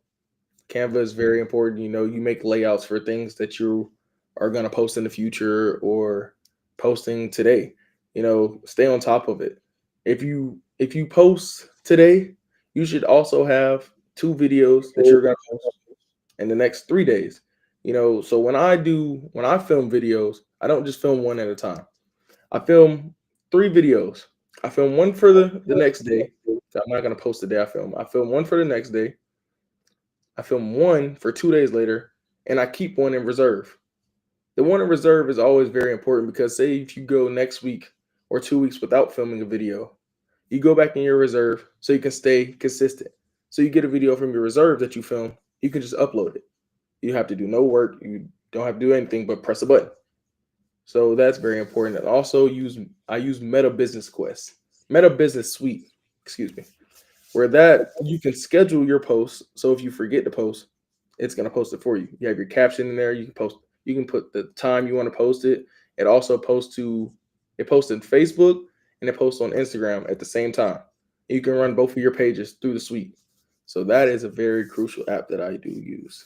[SPEAKER 3] Canva is very important. You make layouts for things that you are going to post in the future or posting today. Stay on top of it. If you post today, you should also have two videos that you're going to post in the next 3 days. So when I film videos, I don't just film one at a time. I film three videos. I film one for the next day. So I'm not going to post the day I film. I film one for the next day. I film one for 2 days later, and I keep one in reserve. The one in reserve is always very important because say if you go next week or 2 weeks without filming a video, you go back in your reserve so you can stay consistent. So you get a video from your reserve that you film, you can just upload it. You have to do no work. You don't have to do anything but press a button. So that's very important. And also I use Meta Business Quest, Meta Business Suite, excuse me, where that you can schedule your posts. So if you forget to post, it's gonna post it for you. You have your caption in there. You can put the time you want to post it. It posts in Facebook and it posts on Instagram at the same time. You can run both of your pages through the suite. So that is a very crucial app that I do use.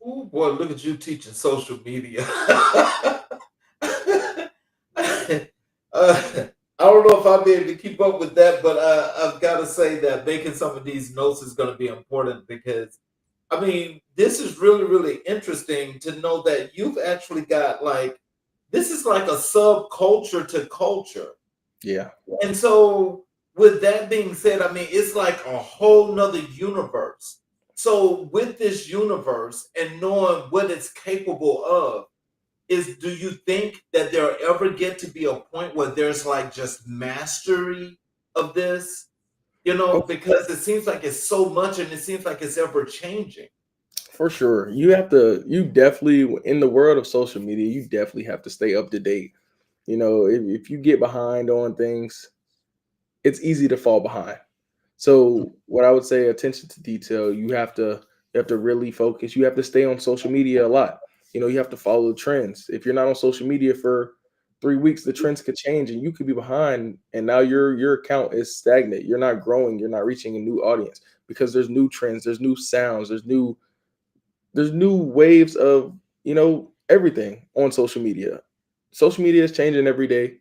[SPEAKER 2] Oh boy, look at you teaching social media. I don't know if I'll be able to keep up with that, but I've got to say that making some of these notes is going to be important because, I mean, this is really, really interesting to know that you've actually got this is like a subculture to culture.
[SPEAKER 3] Yeah,
[SPEAKER 2] And so, with that being said, I mean, it's like a whole nother universe. So, with this universe and knowing what it's capable of, do you think that there'll ever get to be a point where there's like just mastery of this?
[SPEAKER 3] oh,
[SPEAKER 2] Because it seems like it's so much and it seems like it's ever changing.
[SPEAKER 3] for sure. You definitely, in the world of social media, you definitely have to stay up to date. If you get behind on things, it's easy to fall behind. So what I would say, attention to detail, you have to really focus. You have to stay on social media a lot. You have to follow the trends. If you're not on social media for 3 weeks, the trends could change and you could be behind. And now your account is stagnant. You're not growing. You're not reaching a new audience because there's new trends, there's new sounds, there's new waves of everything on social media. Social media is changing every day,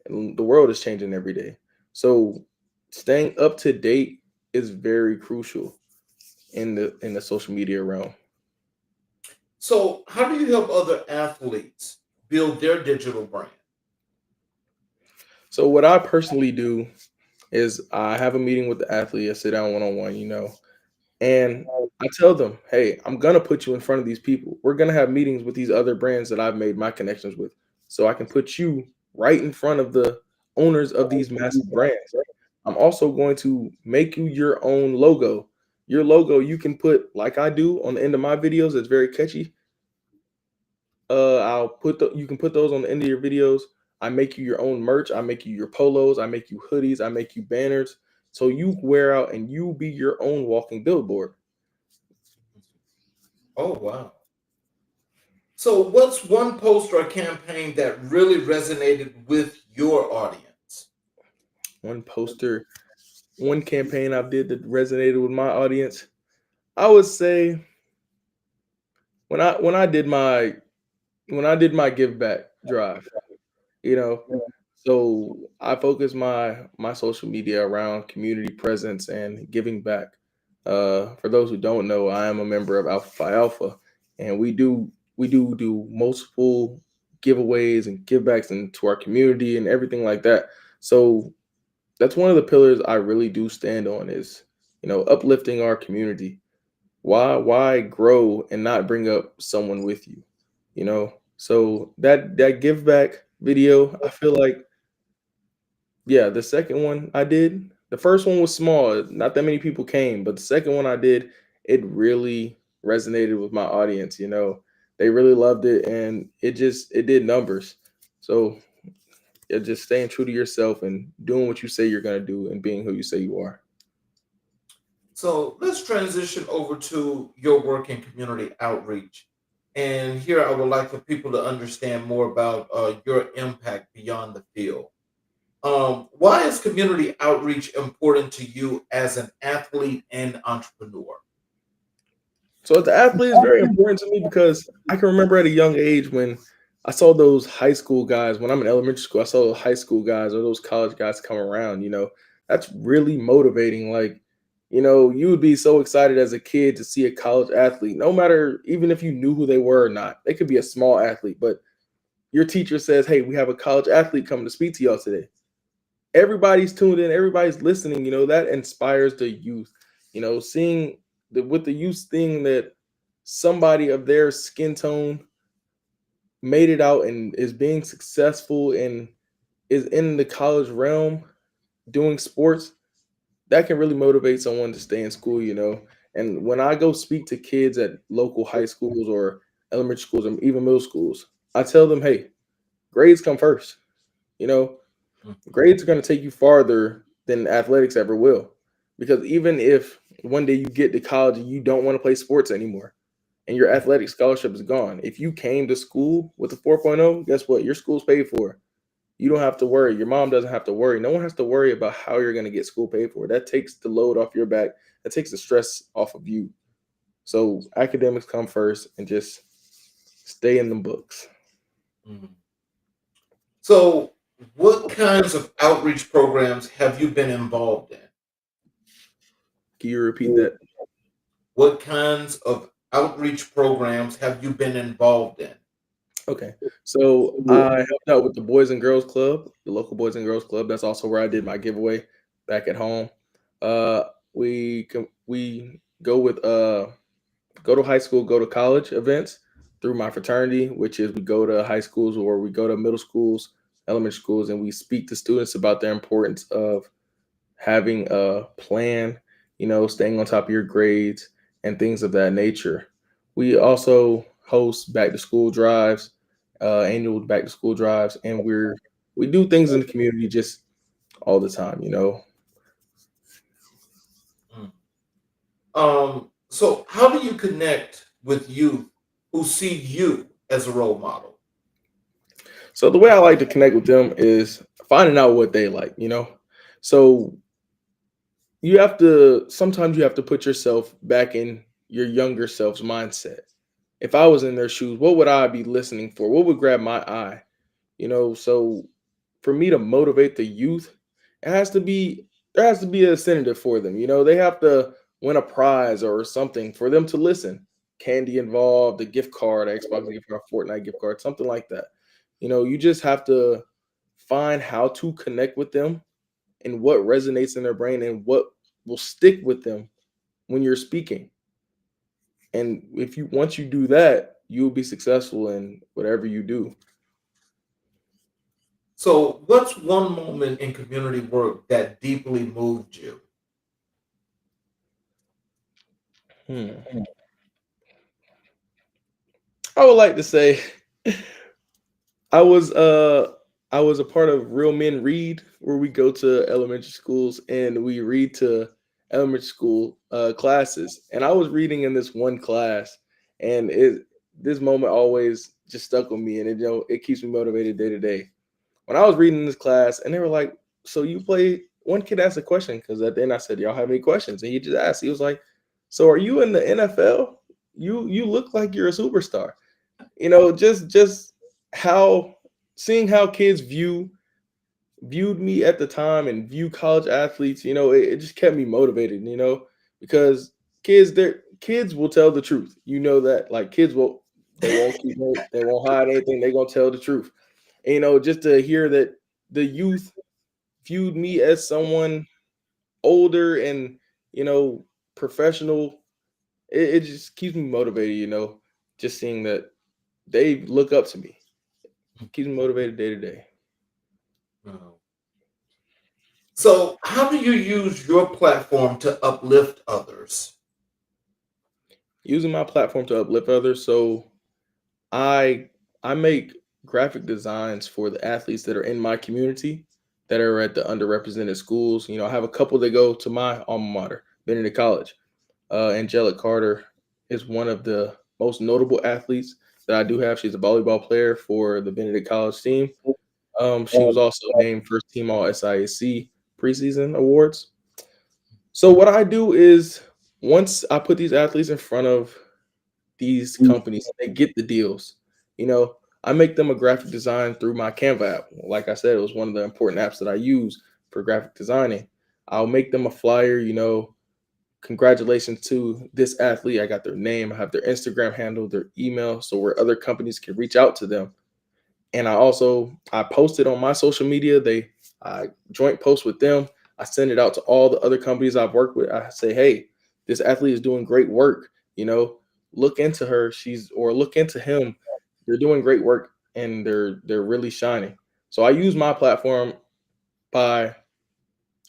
[SPEAKER 3] and the world is changing every day. So staying up to date is very crucial in the social media realm.
[SPEAKER 2] So, how do you help other athletes build their digital brand?
[SPEAKER 3] So what I personally do is I have a meeting with the athlete. I sit down one on one. And I tell them, hey, I'm gonna put you in front of these people. We're gonna have meetings with these other brands that I've made my connections with, so I can put you right in front of the owners of these massive brands. I'm also going to make you your own logo. Your logo you can put like I do on the end of my videos. It's very catchy. I'll put you can put those on the end of your videos. I make you your own merch. I make you your polos. I make you hoodies. I make you banners. So you wear out and you be your own walking billboard.
[SPEAKER 2] Oh, wow. So, what's one post or campaign that really resonated with your audience?
[SPEAKER 3] One poster, one campaign I did that resonated with my audience. I would say when I did my give back drive, you know, so I focus my social media around community presence and giving back. For those who don't know, I am a member of Alpha Phi Alpha, and we do multiple giveaways and givebacks into our community and everything like that. So that's one of the pillars I really do stand on is, uplifting our community. Why grow and not bring up someone with you? So that give back video, I feel like, yeah, the second one I did, the first one was small, not that many people came, but the second one I did, it really resonated with my audience. They really loved it and it did numbers. So yeah, just staying true to yourself and doing what you say you're gonna do and being who you say you are.
[SPEAKER 2] So, let's transition over to your work in community outreach. And here I would like for people to understand more about your impact beyond the field. Why is community outreach important to you as an athlete and entrepreneur?
[SPEAKER 3] So as an athlete is very important to me because I can remember at a young age when I saw those high school guys, when I'm in elementary school, I saw those high school guys or those college guys come around. That's really motivating. Like, you would be so excited as a kid to see a college athlete, no matter even if you knew who they were or not. They could be a small athlete, but your teacher says, hey, we have a college athlete coming to speak to y'all today. Everybody's tuned in, everybody's listening. That inspires the youth. Seeing with the youth thing that somebody of their skin tone made it out and is being successful and is in the college realm doing sports, that can really motivate someone to stay in school. And when I go speak to kids at local high schools or elementary schools and even middle schools, I tell them, hey, grades come first. You know, grades are going to take you farther than athletics ever will. Because even if one day you get to college and you don't want to play sports anymore and your athletic scholarship is gone, if you came to school with a 4.0, guess what? Your school's paid for. You don't have to worry. Your mom doesn't have to worry. No one has to worry about how you're going to get school paid for. That takes the load off your back. That takes the stress off of you. So academics come first and just stay in the books.
[SPEAKER 2] Mhm. So, what kinds of outreach programs have you been involved in?
[SPEAKER 3] Can you repeat that?
[SPEAKER 2] What kinds of outreach programs have you been involved in?
[SPEAKER 3] Okay. So I helped out with the Boys and Girls Club, the local Boys and Girls Club. That's also where I did my giveaway back at home. We go to high school, go to college events through my fraternity, which is we go to high schools or we go to middle schools, elementary schools, and we speak to students about the importance of having a plan, staying on top of your grades and things of that nature. We also host back to school drives, annual back to school drives, and we do things in the community just all the time.
[SPEAKER 2] Mm. So, how do you connect with youth who see you as a role model?
[SPEAKER 3] So the way I like to connect with them is finding out what they like. So sometimes you have to put yourself back in your younger self's mindset. If I was in their shoes, what would I be listening for? What would grab my eye? So for me to motivate the youth, it has to be there has to be a incentive for them. They have to win a prize or something for them to listen. Candy involved, a gift card, a Xbox gift card, Fortnite gift card, something like that. You just have to find how to connect with them and what resonates in their brain and what will stick with them when you're speaking. And if you once you do that, you'll be successful in whatever you do.
[SPEAKER 2] So, what's one moment in community work that deeply moved you?
[SPEAKER 3] Hmm. I would like to say I was uh I was a part of Real Men Read, where we go to elementary schools and we read to elementary school classes. And I was reading in this one class, and it this moment always just stuck with me, and it keeps me motivated day to day. When I was reading this class, and they were like, "So you play?" One kid asked a question because at the end I said, "Y'all have any questions?" And he just asked. He was like, "So are you in the NFL? You look like you're a superstar." Just how seeing how kids viewed me at the time and view college athletes, it just kept me motivated, because kids will tell the truth. You know that, like, kids will they won't keep no, they won't hide anything, they're gonna tell the truth. And, just to hear that the youth viewed me as someone older and, you know, professional, it just keeps me motivated, just seeing that they look up to me. Keeps me motivated day to day.
[SPEAKER 2] Oh. So, how do you use your platform to uplift others?
[SPEAKER 3] Using my platform to uplift others. So I I make graphic designs for the athletes that are in my community that are at the underrepresented schools. I have a couple that go to my alma mater, Benedict College. Angelic Carter is one of the most notable athletes that I do have. She's a volleyball player for the Benedict College team. She was also named first team All SIAC preseason awards. So what I do is, once I put these athletes in front of these companies, they get the deals. You know, I make them a graphic design through my Canva app. Like I said, it was one of the important apps that I use for graphic designing. I'll make them a flyer, congratulations to this athlete. I got their name, I have their Instagram handle, their email, so where other companies can reach out to them. And I post it on my social media. I joint post with them. I send it out to all the other companies I've worked with. I say, hey, this athlete is doing great work. Look into her. Look into him. They're doing great work and they're really shining. So I use my platform by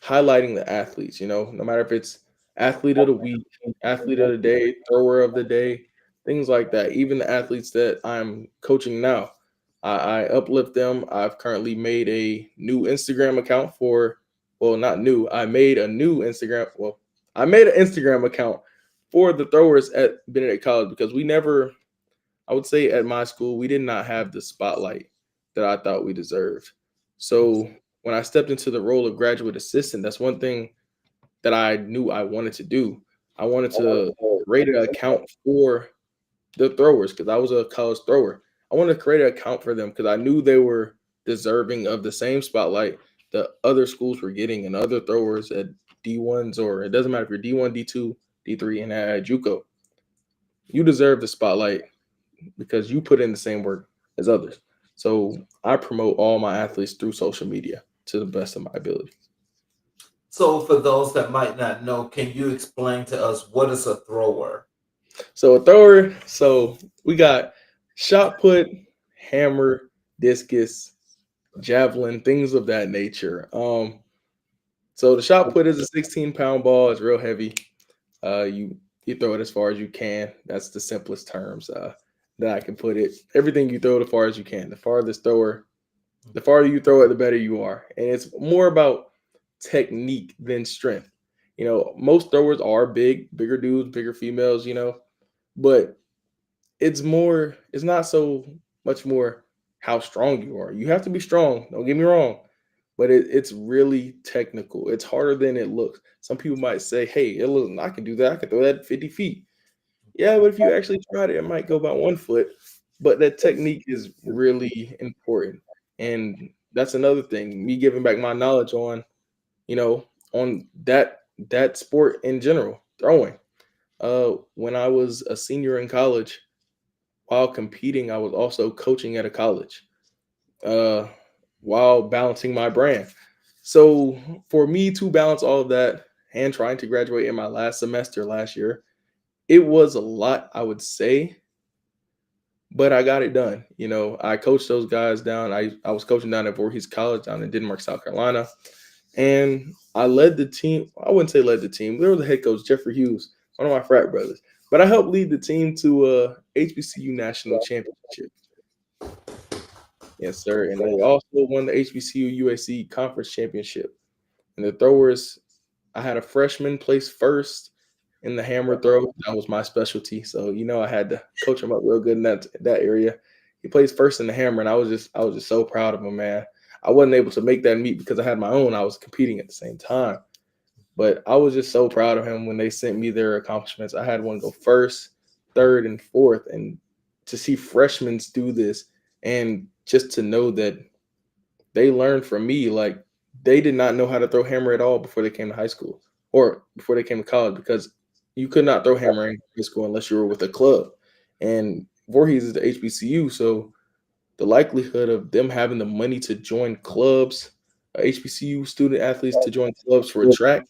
[SPEAKER 3] highlighting the athletes, no matter if it's athlete of the week, athlete of the day, thrower of the day, things like that. Even the athletes that I'm coaching now, I uplift them. I've currently made a new Instagram account not new. I made an Instagram account for the throwers at Benedict College because I would say at my school, we did not have the spotlight that I thought we deserved. So when I stepped into the role of graduate assistant, that's one thing that I knew I wanted to do. I wanted to create an account for the throwers because I was a college thrower. I wanted to create an account for them because I knew they were deserving of the same spotlight that other schools were getting and other throwers at D1s, or it doesn't matter if you're D1, D2, D3, and at JUCO. You deserve the spotlight because you put in the same work as others. So I promote all my athletes through social media to the best of my ability.
[SPEAKER 2] So, for those that might not know, can you explain to us what is a thrower?
[SPEAKER 3] So a thrower, we got shot put, hammer, discus, javelin, things of that nature. So the shot put is a 16-pound ball. It's real heavy. You throw it as far as you can. That's the simplest terms that I can put it. Everything you throw it as far as you can. The farther you throw it, the better you are. And it's more about technique than strength. Most throwers are bigger dudes, bigger females, but it's not so much more how strong you are. You have to be strong, don't get me wrong, but it's really technical. It's harder than it looks. Some people might say, hey, I can do that. I can throw that 50 feet. Yeah, but if you actually tried it, it might go about 1 foot. But that technique is really important. And that's another thing, me giving back my knowledge on that sport in general, throwing. When I was a senior in college, while competing, I was also coaching at a college, while balancing my brand. So for me to balance all of that and trying to graduate in my last semester last year. It was a lot, I would say, but I got it done. I coached those guys down. I was coaching down at Voorhees College down in Denmark, South Carolina. And I led the team. I wouldn't say led the team. There was the head coach, Jeffrey Hughes, one of my frat brothers. But I helped lead the team to a HBCU national championship. Yes, sir. And they also won the HBCU UAC conference championship. And the throwers, I had a freshman place first in the hammer throw. That was my specialty. So I had to coach him up real good in that area. He plays first in the hammer, and I was just so proud of him, man. I wasn't able to make that meet because I had my own. I was competing at the same time. But I was just so proud of him when they sent me their accomplishments. I had one go first, third, and fourth. And to see freshmen do this and just to know that they learned from me, like they did not know how to throw hammer at all before they came to high school or before they came to college, because you could not throw hammer in high school unless you were with a club. And Voorhees is the HBCU, so the likelihood of them having the money to join clubs, HBCU student athletes to join clubs for a track,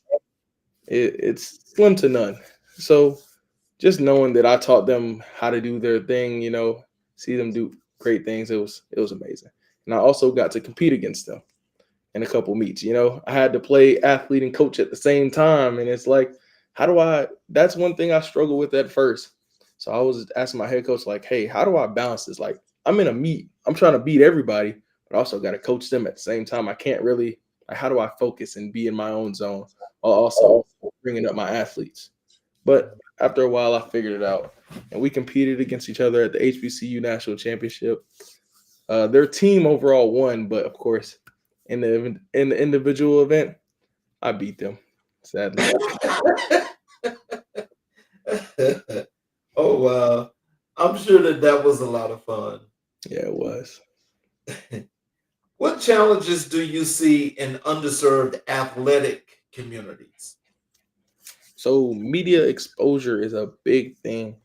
[SPEAKER 3] it's slim to none. So just knowing that I taught them how to do their thing, see them do great things, it was amazing. And I also got to compete against them in a couple meets. I had to play athlete and coach at the same time, and it's like, that's one thing I struggled with at first. So I was asking my head coach, like, hey, how do I balance this? Like, I'm in a meet, I'm trying to beat everybody, but I also got to coach them at the same time. I can't really, like, how do I focus and be in my own zone while also bringing up my athletes? But after a while, I figured it out, and we competed against each other at the HBCU National Championship. Their team overall won, but of course, in the individual event, I beat them, sadly.
[SPEAKER 2] Oh, wow. I'm sure that was a lot of fun.
[SPEAKER 3] Yeah, it was.
[SPEAKER 2] What challenges do you see in underserved athletic communities?
[SPEAKER 3] So media exposure is a big thing,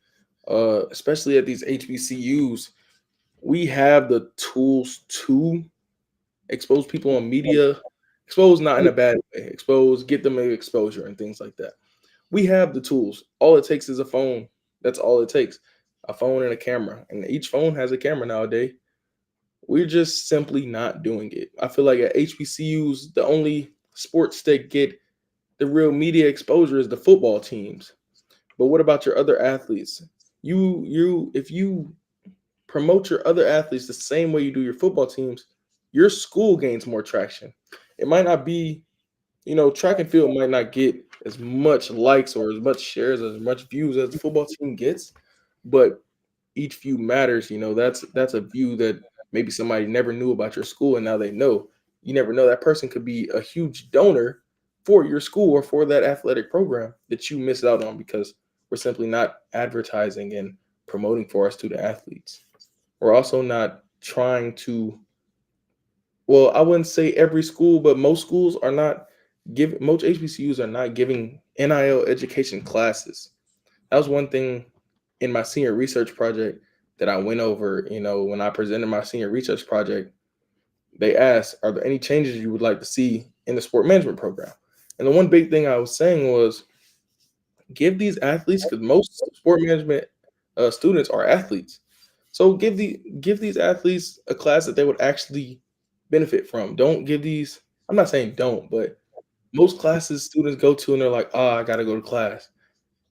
[SPEAKER 3] especially at these HBCUs. We have the tools to expose people on media, expose not in a bad way, expose, get them exposure and things like that. We have the tools. All it takes is a phone. That's all it takes. A phone and a camera. And each phone has a camera nowadays. We're just simply not doing it. I feel like at HBCUs, the only sports that get the real media exposure is the football teams. But what about your other athletes? If you promote your other athletes the same way you do your football teams, your school gains more traction. It might not be, track and field might not get as much likes or as much shares, as much views as the football team gets, but each view matters. That's a view that maybe somebody never knew about your school, and now they know. You never know, that person could be a huge donor for your school or for that athletic program that you missed out on because we're simply not advertising and promoting for our student athletes. We're also not trying to, well, I wouldn't say every school, but most schools are not giving, most HBCUs are not giving NIL education classes. That was one thing in my senior research project that I went over. When I presented my senior research project, they asked, are there any changes you would like to see in the sport management program? And the one big thing I was saying was give these athletes, because most sport management students are athletes. So give these athletes a class that they would actually benefit from. Don't give these, I'm not saying don't, but most classes students go to and they're like, oh, I got to go to class.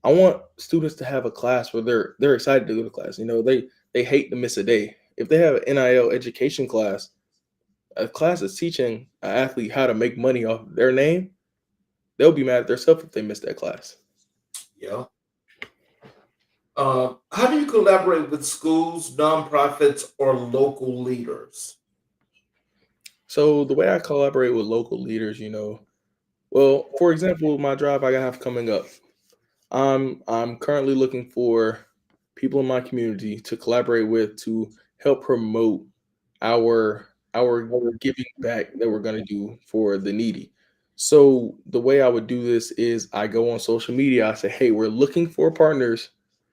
[SPEAKER 3] I want students to have a class where they're excited to go to class. They hate to miss a day. If they have an NIL education class, a class that's teaching an athlete how to make money off their name, they'll be mad at themselves if they miss that class.
[SPEAKER 2] Yeah. How do you collaborate with schools, nonprofits, or local leaders?
[SPEAKER 3] So the way I collaborate with local leaders, well, for example, my drive I have coming up, I'm currently looking for people in my community to collaborate with to help promote our giving back that we're going to do for the needy. So the way I would do this is I go on social media. I say, hey, we're looking for partners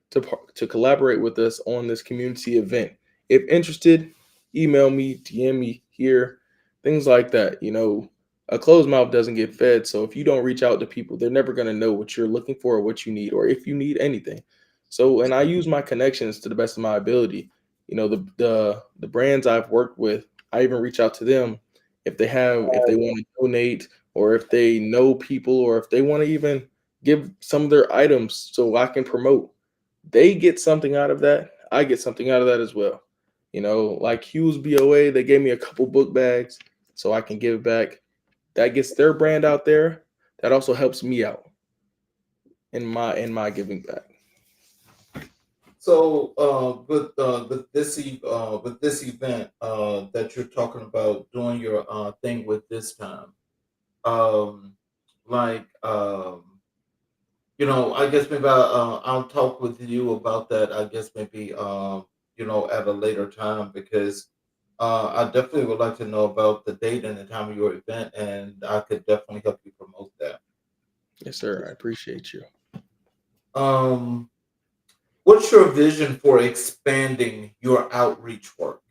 [SPEAKER 3] to collaborate with us on this community event. If interested, email me, DM me here, things like that. A closed mouth doesn't get fed. So if you don't reach out to people, they're never going to know what you're looking for or what you need or if you need anything. So and I use my connections to the best of my ability. You know, the brands I've worked with, I even reach out to them if they want to donate or if they know people or if they want to even give some of their items so I can promote. They get something out of that. I get something out of that as well. You know, like Hughes BOA, they gave me a couple book bags so I can give back. That gets their brand out there. That also helps me out in my giving back.
[SPEAKER 2] So, with this event that you're talking about doing your thing with this time, um, like I guess maybe I'll talk with you about that. I guess maybe at a later time because I definitely would like to know about the date and the time of your event, and I could definitely help you promote that.
[SPEAKER 3] Yes, sir. I appreciate you.
[SPEAKER 2] Um, what's your vision for expanding your outreach work?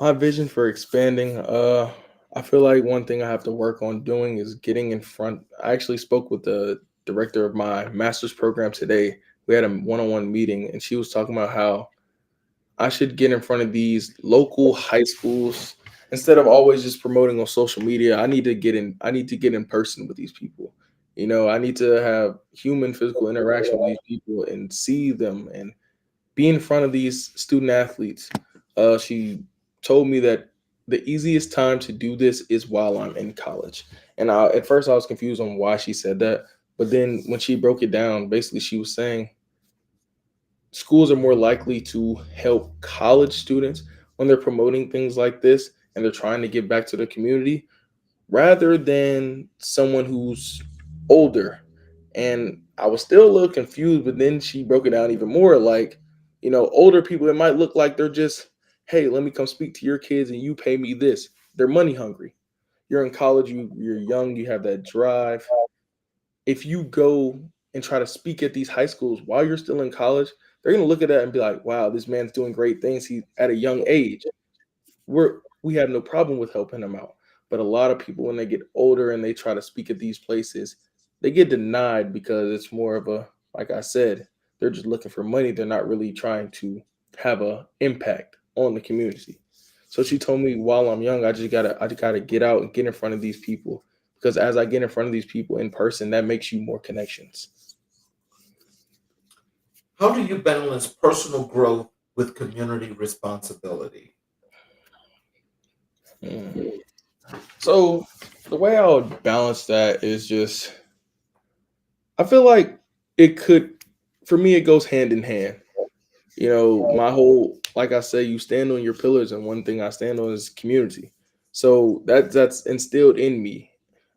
[SPEAKER 3] My vision for expanding, I feel like one thing I have to work on doing is getting in front. I actually spoke with the director of my master's program today. We had a one-on-one meeting and she was talking about how I should get in front of these local high schools instead of always just promoting on social media. I need to get in person with these people. You know, I need to have human physical interaction with these people and see them and be in front of these student athletes. She told me that the easiest time to do this is while I'm in college. And at first I was confused on why she said that. But then when she broke it down, basically she was saying schools are more likely to help college students when they're promoting things like this and they're trying to give back to the community rather than someone who's older. And I was still a little confused, but then she broke it down even more. Like, you know, older people, it might look like they're just, hey, let me come speak to your kids and you pay me this. They're money hungry. You're in college, you're young, you have that drive. If you go and try to speak at these high schools while you're still in college, they're gonna look at that and be like, wow, this man's doing great things. He at a young age we have no problem with helping them out. But a lot of people, when they get older and they try to speak at these places, they get denied because it's more of a, like I said, they're just looking for money. They're not really trying to have a impact on the community. So she told me while I'm young, I just gotta get out and get in front of these people because as I get in front of these people in person, that makes you more connections.
[SPEAKER 2] How do you balance personal growth with community responsibility?
[SPEAKER 3] Mm. So the way I would balance that is just I feel like it could for me it goes hand in hand. You know, my whole like I say, you stand on your pillars, and one thing I stand on is community. So that's instilled in me.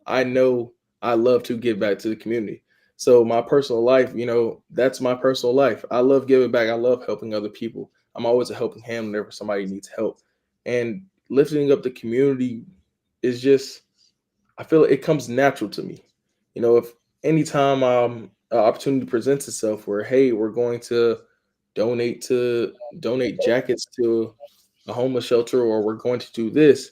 [SPEAKER 3] I know I love to give back to the community. So my personal life, you know, that's my personal life. I love giving back. I love helping other people. I'm always a helping hand whenever somebody needs help. And lifting up the community is just I feel it comes natural to me. You know, if anytime an opportunity presents itself where, hey, we're going to donate jackets to a homeless shelter or we're going to do this,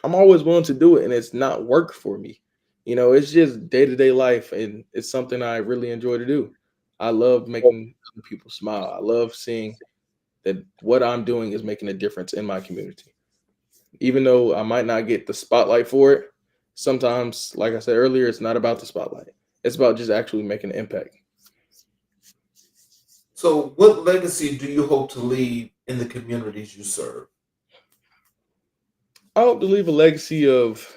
[SPEAKER 3] I'm always willing to do it and it's not work for me. You know, it's just day-to-day life and it's something I really enjoy to do. I love making other people smile. I love seeing that what I'm doing is making a difference in my community even though I might not get the spotlight for it, sometimes, like I said earlier, it's not about the spotlight. It's about just actually making an impact.
[SPEAKER 2] So, what legacy do you hope to leave in the communities you serve?
[SPEAKER 3] I hope to leave a legacy of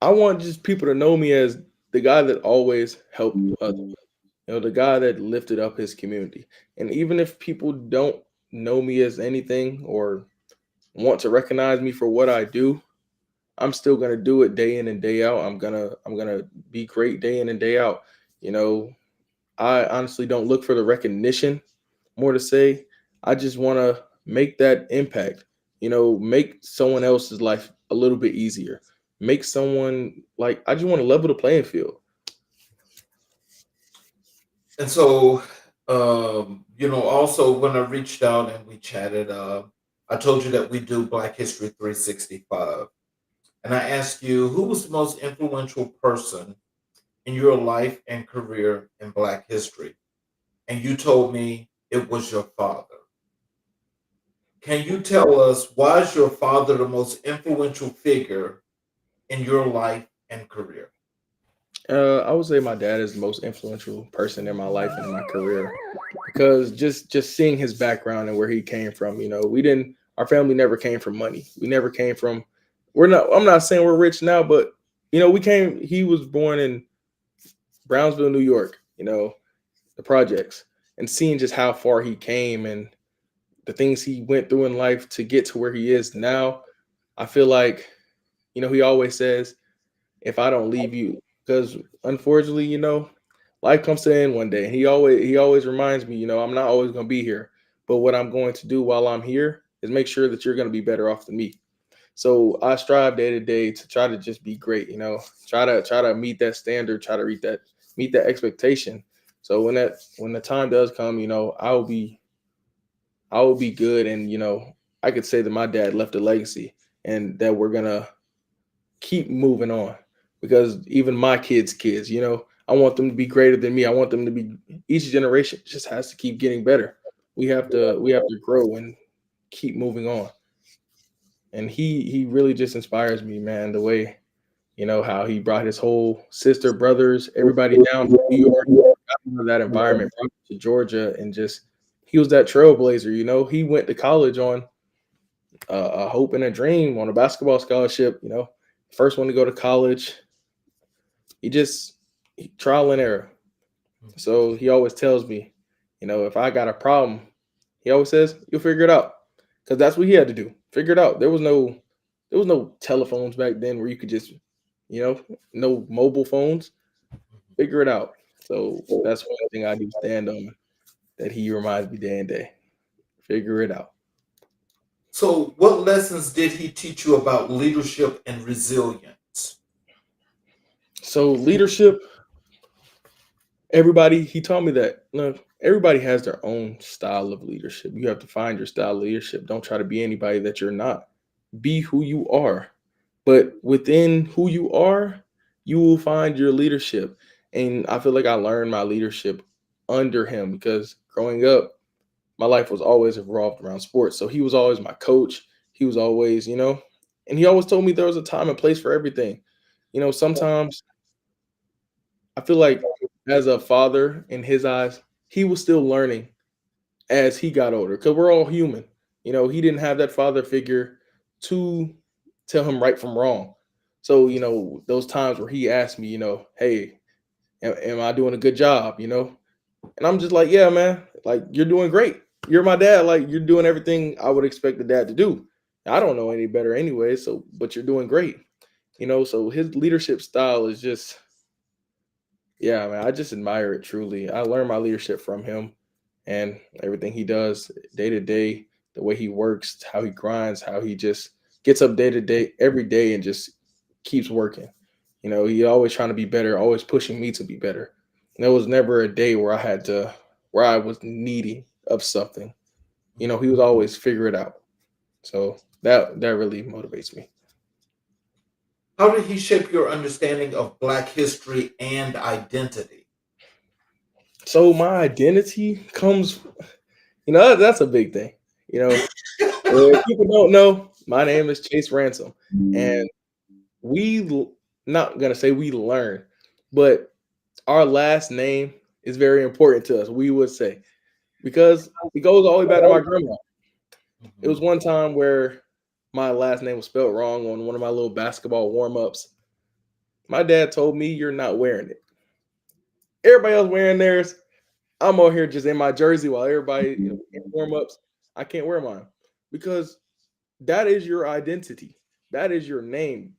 [SPEAKER 3] I want just people to know me as the guy that always helped others. You know, the guy that lifted up his community. And even if people don't know me as anything or want to recognize me for what I do, I'm still gonna do it day in and day out. I'm gonna be great day in and day out. You know, I honestly don't look for the recognition more to say. I just want to make that impact, you know, make someone else's life a little bit easier. Make someone like I just want to level the playing field.
[SPEAKER 2] And so, also when I reached out and we chatted, I told you that we do Black History 365. And I asked you, who was the most influential person in your life and career in Black history? And you told me it was your father. Can you tell us why is your father the most influential figure in your life and career?
[SPEAKER 3] I would say my dad is the most influential person in my life and in my career because just seeing his background and where he came from, we didn't our family never came from money. We never came from we're not I'm not saying we're rich now, but we came he was born in Brownsville, New York, the projects, and seeing just how far he came and the things he went through in life to get to where he is now. I feel like, he always says, if I don't leave you, because unfortunately, life comes to an end one day. He always reminds me, I'm not always going to be here, but what I'm going to do while I'm here is make sure that you're going to be better off than me. So I strive day to day to try to just be great, try to meet that standard, try to meet that expectation. So when the time does come, I will be good, and I could say that my dad left a legacy and that we're gonna keep moving on, because even my kids, I want them to be greater than me. I want them to be Each generation just has to keep getting better. We have to grow and keep moving on. And he really just inspires me, man, the way, how he brought his whole sister, brothers, everybody down from New York, out of that environment, brought them to Georgia, and just he was that trailblazer. He went to college on a hope and a dream on a basketball scholarship. First one to go to college. Trial and error. So he always tells me, if I got a problem, he always says, "You'll figure it out," because that's what he had to do. Figure it out. There was no telephones back then where you could just, no mobile phones. Figure it out. So that's one thing I do stand on, that he reminds me day and day. Figure it out.
[SPEAKER 2] So, what lessons did he teach you about leadership and resilience?
[SPEAKER 3] So leadership, he taught me that, look, everybody has their own style of leadership. You have to find your style of leadership. Don't try to be anybody that you're not. Be who you are. But within who you are, you will find your leadership. And I feel like I learned my leadership under him, because growing up, my life was always revolved around sports. So he was always my coach. He was always, and he always told me there was a time and place for everything. Sometimes I feel like, as a father in his eyes, he was still learning as he got older, because we're all human. He didn't have that father figure to tell him right from wrong. So, those times where he asked me, hey, am I doing a good job? And I'm just like, yeah, man, like, you're doing great. You're my dad. Like, you're doing everything I would expect a dad to do. I don't know any better anyway. So, but you're doing great. So his leadership style is just, yeah, man, I just admire it truly. I learned my leadership from him, and everything he does day to day, the way he works, how he grinds, how he just gets up day to day, every day, and just keeps working. He always trying to be better, always pushing me to be better. And there was never a day where I was needy of something. He was always figure it out. So that really motivates me.
[SPEAKER 2] How did he shape your understanding of Black history and identity?
[SPEAKER 3] So my identity comes, that's a big thing. You know, if people don't know, my name is Chase Ransom, and not gonna say we learn, but our last name is very important to us. We would say, because it goes all the way back to my grandma. It was
[SPEAKER 2] Mhm.
[SPEAKER 3] one time where my last name was spelled wrong on one of my little basketball warm ups. My dad told me, "You're not wearing it." Everybody else wearing theirs. I'm out here just in my jersey while everybody, in warm ups. I can't wear mine, because that is your identity. That is your name.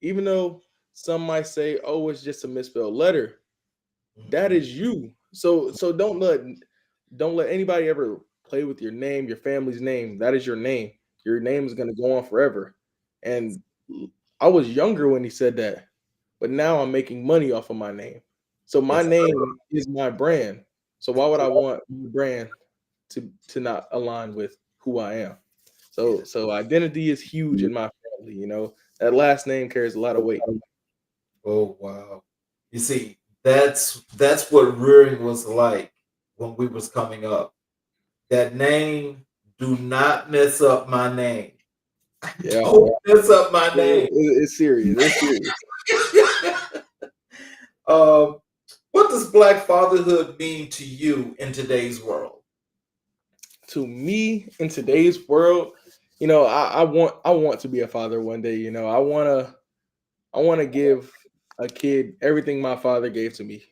[SPEAKER 3] Even though some might say, "Oh, it's just a misspelled letter," that
[SPEAKER 2] Mhm.
[SPEAKER 3] is you. So don't let anybody ever play with your name, your family's name. That is your name. Your name is gonna go on forever. And I was younger when he said that, but now I'm making money off of my name. So my
[SPEAKER 2] Yes.
[SPEAKER 3] name is my brand. So why would I want my brand to not align with who I am?
[SPEAKER 2] Yeah.
[SPEAKER 3] So identity is huge in my family. That last name carries a lot of weight.
[SPEAKER 2] Oh wow. You see, that's what rearing was like when we was coming up. That name, do not mess up my name.
[SPEAKER 3] Yeah,
[SPEAKER 2] Don't mess up my name.
[SPEAKER 3] it's serious. It's serious.
[SPEAKER 2] um, what does black fatherhood mean to you in today's world?
[SPEAKER 3] To me, in today's world, I want to be a father one day. I want to give a kid everything my father gave to me.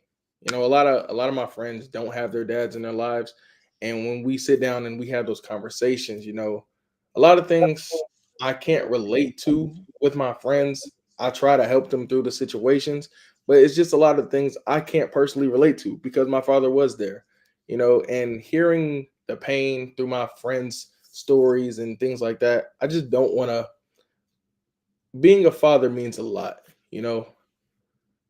[SPEAKER 3] A lot of my friends don't have their dads in their lives, and when we sit down and we have those conversations, a lot of things I can't relate to with my friends. I try to help them through the situations, but it's just a lot of things I can't personally relate to because my father was there. And hearing the pain through my friends' stories and things like that, I just don't want to. Being a father means a lot. You know,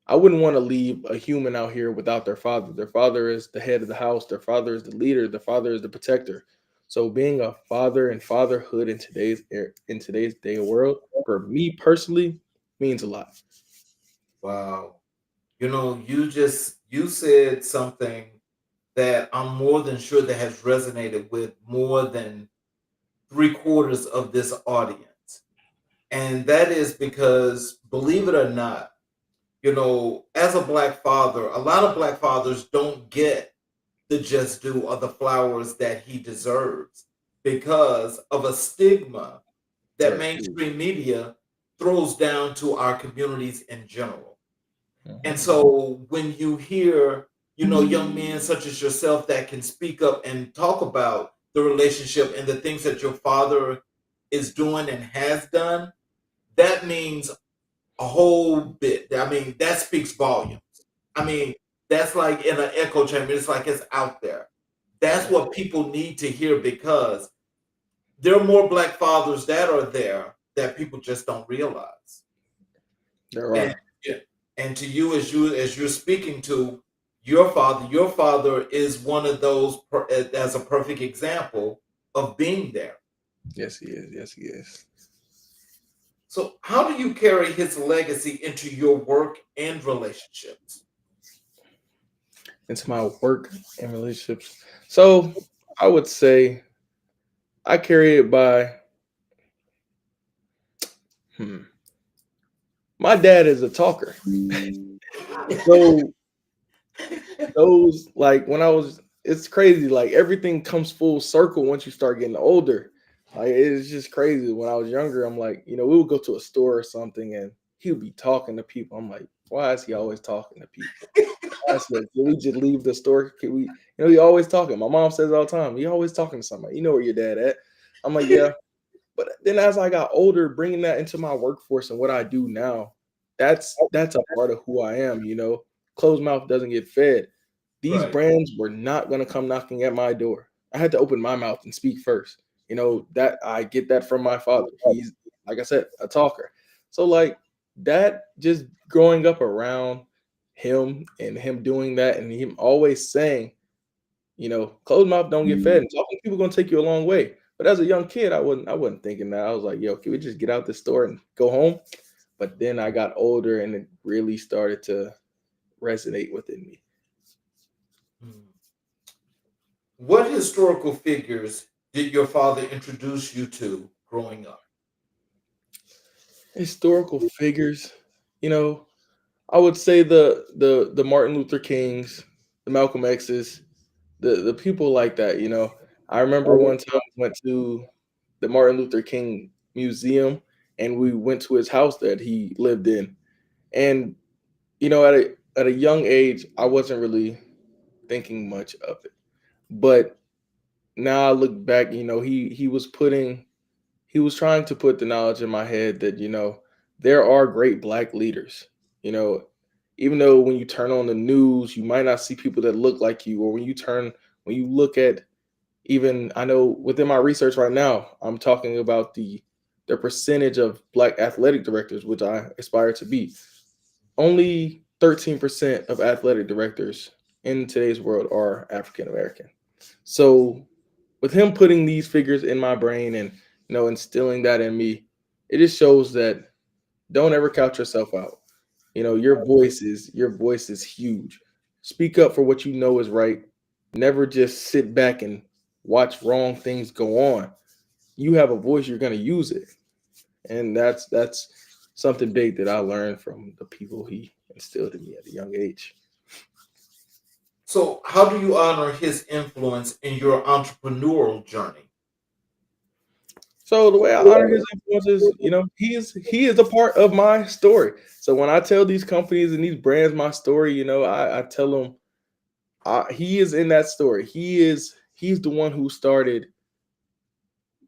[SPEAKER 3] I wouldn't want to leave a human out here without their father. Their father is the head of the house. Their father is the leader. Their father is the protector. So being a father and fatherhood in today's day of world, for me personally, means a lot.
[SPEAKER 2] Wow. You said something that I'm more than sure that has resonated with more than three-quarters of this audience. And that is because, believe it or not, as a black father, a lot of black fathers don't get the just due or the flowers that he deserves because of a stigma that
[SPEAKER 3] That's huge.
[SPEAKER 2] mainstream media throws down to our communities in general. And
[SPEAKER 3] Mhm.
[SPEAKER 2] so when you hear, young men such as yourself that can speak up and talk about the relationship and the things that your father is doing and has done, that means a whole bit. I mean, that speaks volumes. I mean, that's like in an echo chamber. It's like it's out there. That's
[SPEAKER 3] Yeah,
[SPEAKER 2] what people need to hear because there are more black fathers that are there that people just don't realize.
[SPEAKER 3] there
[SPEAKER 2] And
[SPEAKER 3] are.
[SPEAKER 2] yeah, and to you as you're speaking to your father is one of those as a perfect example of being there.
[SPEAKER 3] Yes, he is. Yes, he is.
[SPEAKER 2] So how do you carry his legacy into your work and relationships?
[SPEAKER 3] Into my work and relationships. So I would say I carry it by. Hmm, my dad is a talker. So those like when I was it's crazy, like everything comes full circle once you start getting older. Like it's just crazy. When I was younger, I'm like, we would go to a store or something and he would be talking to people. I'm like, why is he always talking to people? I said, can we just leave the store? Can we, he always talking. My mom says all the time, he always talking to somebody. You know where your dad at? I'm like, yeah. But then as I got older, bringing that into my workforce and what I do now, that's a part of who I am. Closed mouth doesn't get fed. These
[SPEAKER 2] Right.
[SPEAKER 3] brands were not going to come knocking at my door. I had to open my mouth and speak first. That I get that from my father. He's, like I said, a talker. So like that, just growing up around him and him doing that and him always saying, closed mouth don't get fed. And talking to people gonna take you a long way. But as a young kid, I wasn't thinking that. I was like, yo, can we just get out the store and go home? But then I got older and it really started to resonate within me.
[SPEAKER 2] Hmm. What historical figures did your father introduce you to growing up?
[SPEAKER 3] Historical figures, you know, I would say the Martin Luther Kings, the Malcolm X's, the people like that. I remember one time we went to the Martin Luther King Museum and we went to his house that he lived in. And at a young age, I wasn't really thinking much of it. But now I look back, he was trying to put the knowledge in my head that, there are great black leaders. You know, even though when you turn on the news, you might not see people that look like you, or when you look at, even I know within my research right now, I'm talking about the percentage of black athletic directors, which I aspire to be. Only 13% of athletic directors in today's world are African American. So with him putting these figures in my brain and instilling that in me. It just shows that don't ever count yourself out. Your voice is huge. Speak up for what you know is right. Never just sit back and watch wrong things go on. You have a voice, you're going to use it. And that's something big that I learned from the people he instilled in me at a young age.
[SPEAKER 2] So, how do you honor his influence in your entrepreneurial journey?
[SPEAKER 3] So the way I honor his influences, he is a part of my story. So when I tell these companies and these brands my story, I tell them he is in that story. He's the one who started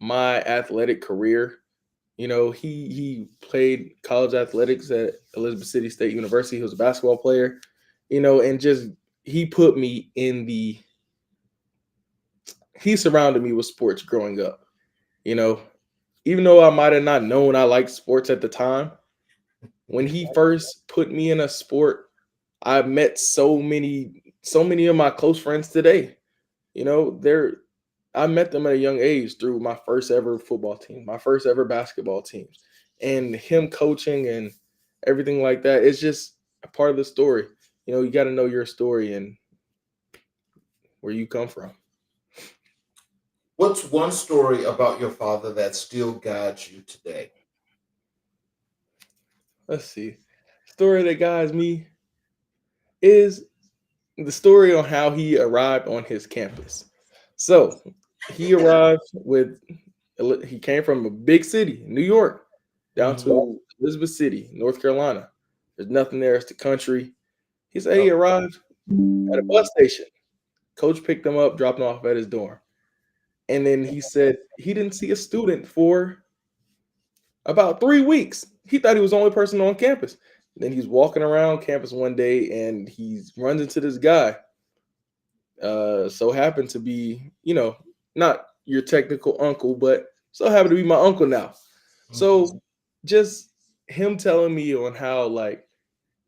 [SPEAKER 3] my athletic career. He played college athletics at Elizabeth City State University. He was a basketball player, and just he put me in the he surrounded me with sports growing up. You know, Even though I might have not known I liked sports at the time, when he first put me in a sport, I met so many of my close friends today. They're I met them at a young age through my first ever football team, my first ever basketball teams, and him coaching and everything like that. It's just a part of the story. You got to know your story and where you come from.
[SPEAKER 2] What's one story about your father that still guides you today?
[SPEAKER 3] Let's see. Story that guides me is the story on how he arrived on his campus. So he arrived with he came from a big city, New York, down
[SPEAKER 2] Mhm.
[SPEAKER 3] to Elizabeth City, North Carolina. There's nothing there. It's the country. He said he arrived at a bus station. Coach picked him up, dropped him off at his dorm. And then he said he didn't see a student for about 3 weeks. He thought he was the only person on campus. Then he's walking around campus one day and he runs into this guy. So happened to be, not your technical uncle, but so happened to be my uncle now.
[SPEAKER 2] Mhm.
[SPEAKER 3] So just him telling me on how like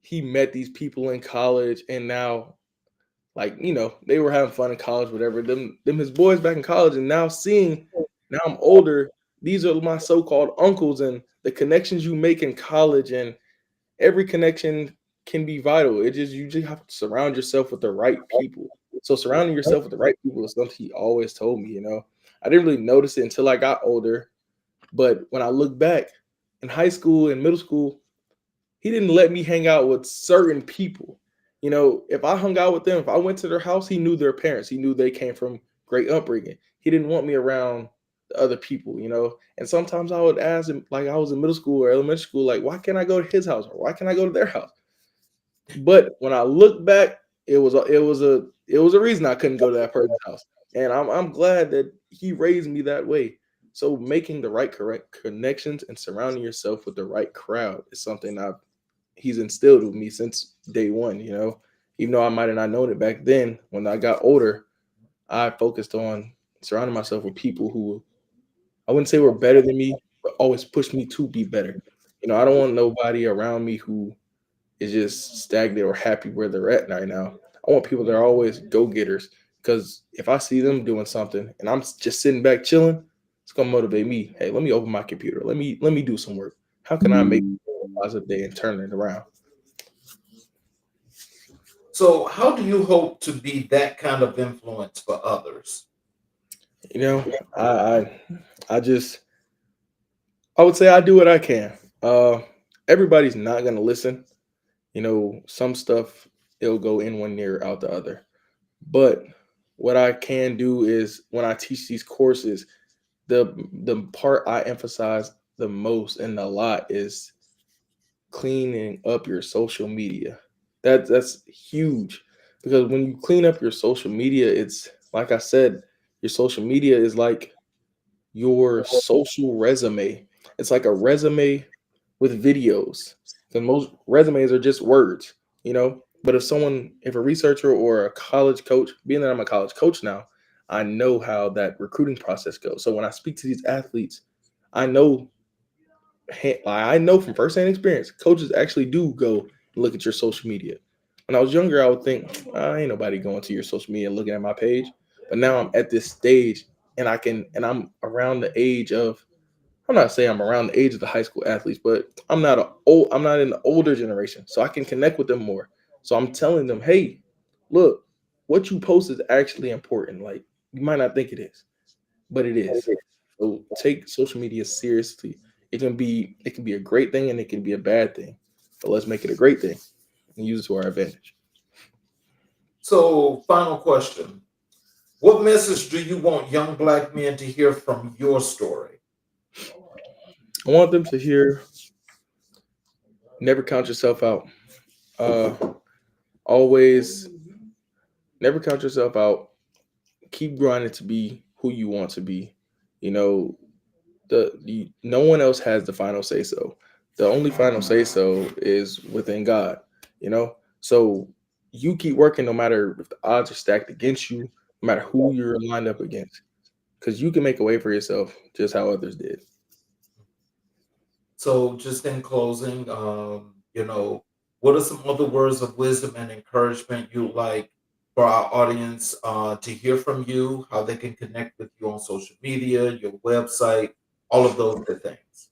[SPEAKER 3] he met these people in college and now they were having fun in college, whatever. Them his boys back in college, and now I'm older. These are my so-called uncles, and the connections you make in college, and every connection can be vital. You just have to surround yourself with the right people. So surrounding yourself with the right people is something he always told me. I didn't really notice it until I got older, but when I look back in high school and middle school, he didn't let me hang out with certain people. If I hung out with them, if I went to their house, he knew their parents. He knew they came from great upbringing. He didn't want me around the other people. And sometimes I would ask him, like I was in middle school or elementary school, like, why can't I go to his house or why can't I go to their house? But when I look back, it was a reason I couldn't go to that person's house. And I'm glad that he raised me that way. So making the right correct connections and surrounding yourself with the right crowd is something he's instilled with me since day one. Even though I might have not known it back then, when I got older, I focused on surrounding myself with people who I wouldn't say were better than me, but always pushed me to be better. I don't want nobody around me who is just stagnant or happy where they're at right now. I want people that are always go getters because if I see them doing something and I'm just sitting back chilling, it's gonna motivate me. Hey, let me open my computer. Let me do some work. How can I make a positive day and turn it around?
[SPEAKER 2] So, how do you hope to be that kind of influence for others?
[SPEAKER 3] You know, I I, I just I would say I do what I can. Uh, Everybody's not gonna listen. Some stuff it'll go in one ear out the other. But what I can do is when I teach these courses, the part I emphasize the most and a lot is cleaning up your social media. That's huge because when you clean up your social media, it's like I said, your social media is like your social resume. It's like a resume with videos. Because most resumes are just words. But if a researcher or a college coach, being that I'm a college coach now, I know how that recruiting process goes. So when I speak to these athletes, I know I know from firsthand experience, coaches actually do go and look at your social media. When I was younger, I would think, ain't nobody going to your social media and looking at my page. But now I'm at this stage and I'm around the age of I'm not saying I'm around the age of the high school athletes, but I'm not in the older generation, so I can connect with them more. So I'm telling them, hey, look, what you post is actually important. Like, you might not think it is, but it is. So take social media seriously. It can be a great thing and it can be a bad thing. But let's make it a great thing and use it to our advantage.
[SPEAKER 2] So, final question. What message do you want young black men to hear from your story?
[SPEAKER 3] I want them to hear never count yourself out. Uh always never count yourself out. Keep grinding to be who you want to be. You know, no one else has the final say so. The only final say so is within God, you know? So you keep working no matter if the odds are stacked against you, no matter who you're lined up against. Because you can make a way for yourself just how others did.
[SPEAKER 2] So, just in closing, what are some other words of wisdom and encouragement you'd like for our audience to hear from you? How they can connect with you on social media, your website, all of those good things.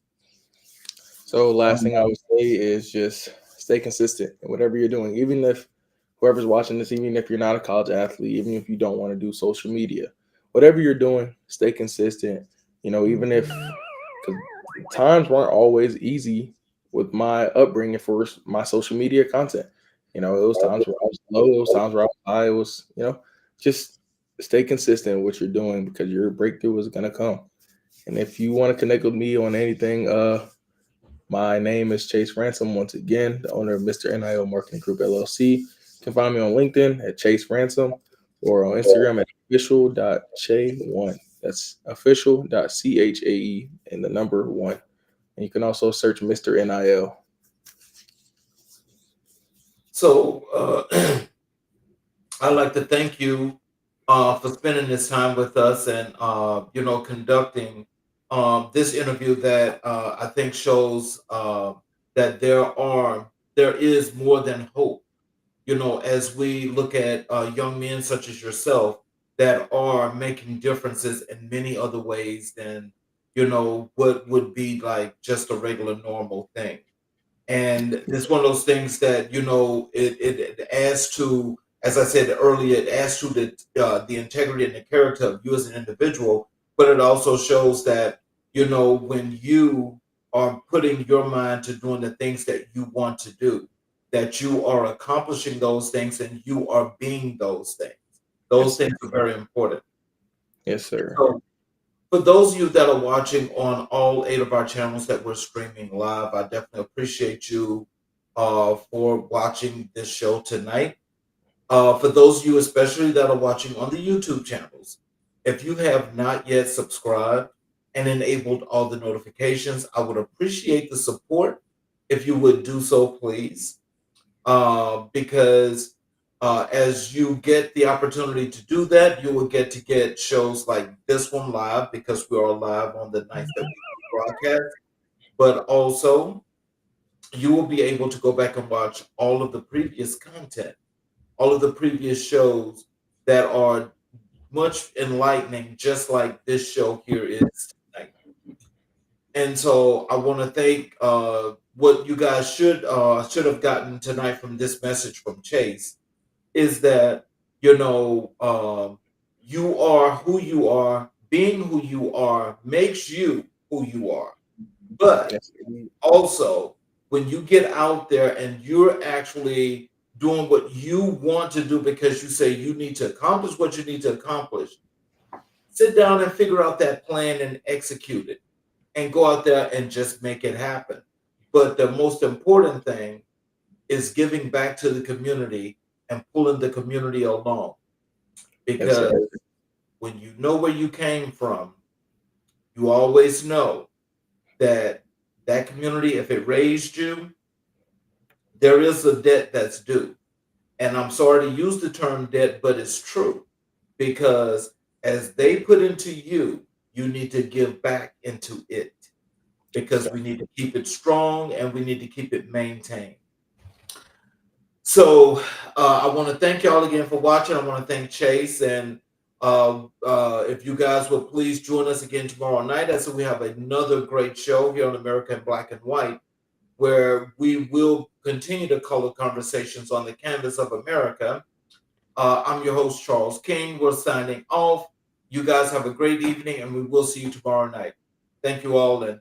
[SPEAKER 3] So last thing I would say is just stay consistent in whatever you're doing. Even if whoever's watching this, even if you're not a college athlete, even if you don't want to do social media, whatever you're doing, stay consistent. You know, even if because times weren't always easy with my upbringing for my social media content. You know, it was times where I was low, it was times where I was high. It was, just stay consistent with what you're doing because your breakthrough is gonna come. And if you want to connect with me on anything, my name is Chase Ransom, once again, the owner of Mr. NIO Marketing Group LLC. You can find me on LinkedIn at Chase Ransom or on Instagram at official.che1. That's official.chae and the number one. And you can also search Mr. NIL.
[SPEAKER 2] So, I'd like to thank you for spending this time with us and conducting this interview that I think shows that there is more than hope. As we look at young men such as yourself that are making differences in many other ways than what would be like just a regular normal thing. And it's one of those things that it adds to, as I said earlier, it adds to the integrity and the character of you as an individual, but it also shows that when you are putting your mind to doing the things that you want to do, that you are accomplishing those things and you are being those things. Those
[SPEAKER 3] Yes,
[SPEAKER 2] things are very important.
[SPEAKER 3] yes, sir.
[SPEAKER 2] So for those of you that are watching on all 8 of our channels that we're streaming live, I definitely appreciate you for watching this show tonight. For those of you, especially that are watching on the YouTube channels, if you have not yet subscribed and enabled all the notifications, I would appreciate the support if you would do so, please, because as you get the opportunity to do that, you will get shows like this one live because we are live on the nights that we broadcast. But also, you will be able to go back and watch all of the previous content, all of the previous shows that are much enlightening, just like this show here is tonight. And so I want to thank what you guys should have gotten tonight from this message from Chase is that you are who you are. Being who you are makes you who you are. But
[SPEAKER 3] Yes, indeed.
[SPEAKER 2] also, when you get out there and you're actually doing what you want to do because you say you need to accomplish what you need to accomplish, sit down and figure out that plan and execute it and go out there and just make it happen. But the most important thing is giving back to the community and pulling the community along.
[SPEAKER 3] Yes, sir.
[SPEAKER 2] Because when you know where you came from, you always know that that community, if it raised you, there is a debt that's due. And I'm sorry to use the term debt, but it's true because as they put into you, you need to give back into it because we need to keep it strong and we need to keep it maintained. So I want to thank y'all again for watching. I want to thank Chase and If you guys will please join us again tomorrow night, as we have another great show here on America in Black and White, where we will continue to color conversations on the canvas of America. I'm your host, Charles King. We're signing off. You guys have a great evening, and we will see you tomorrow night. Thank you all, and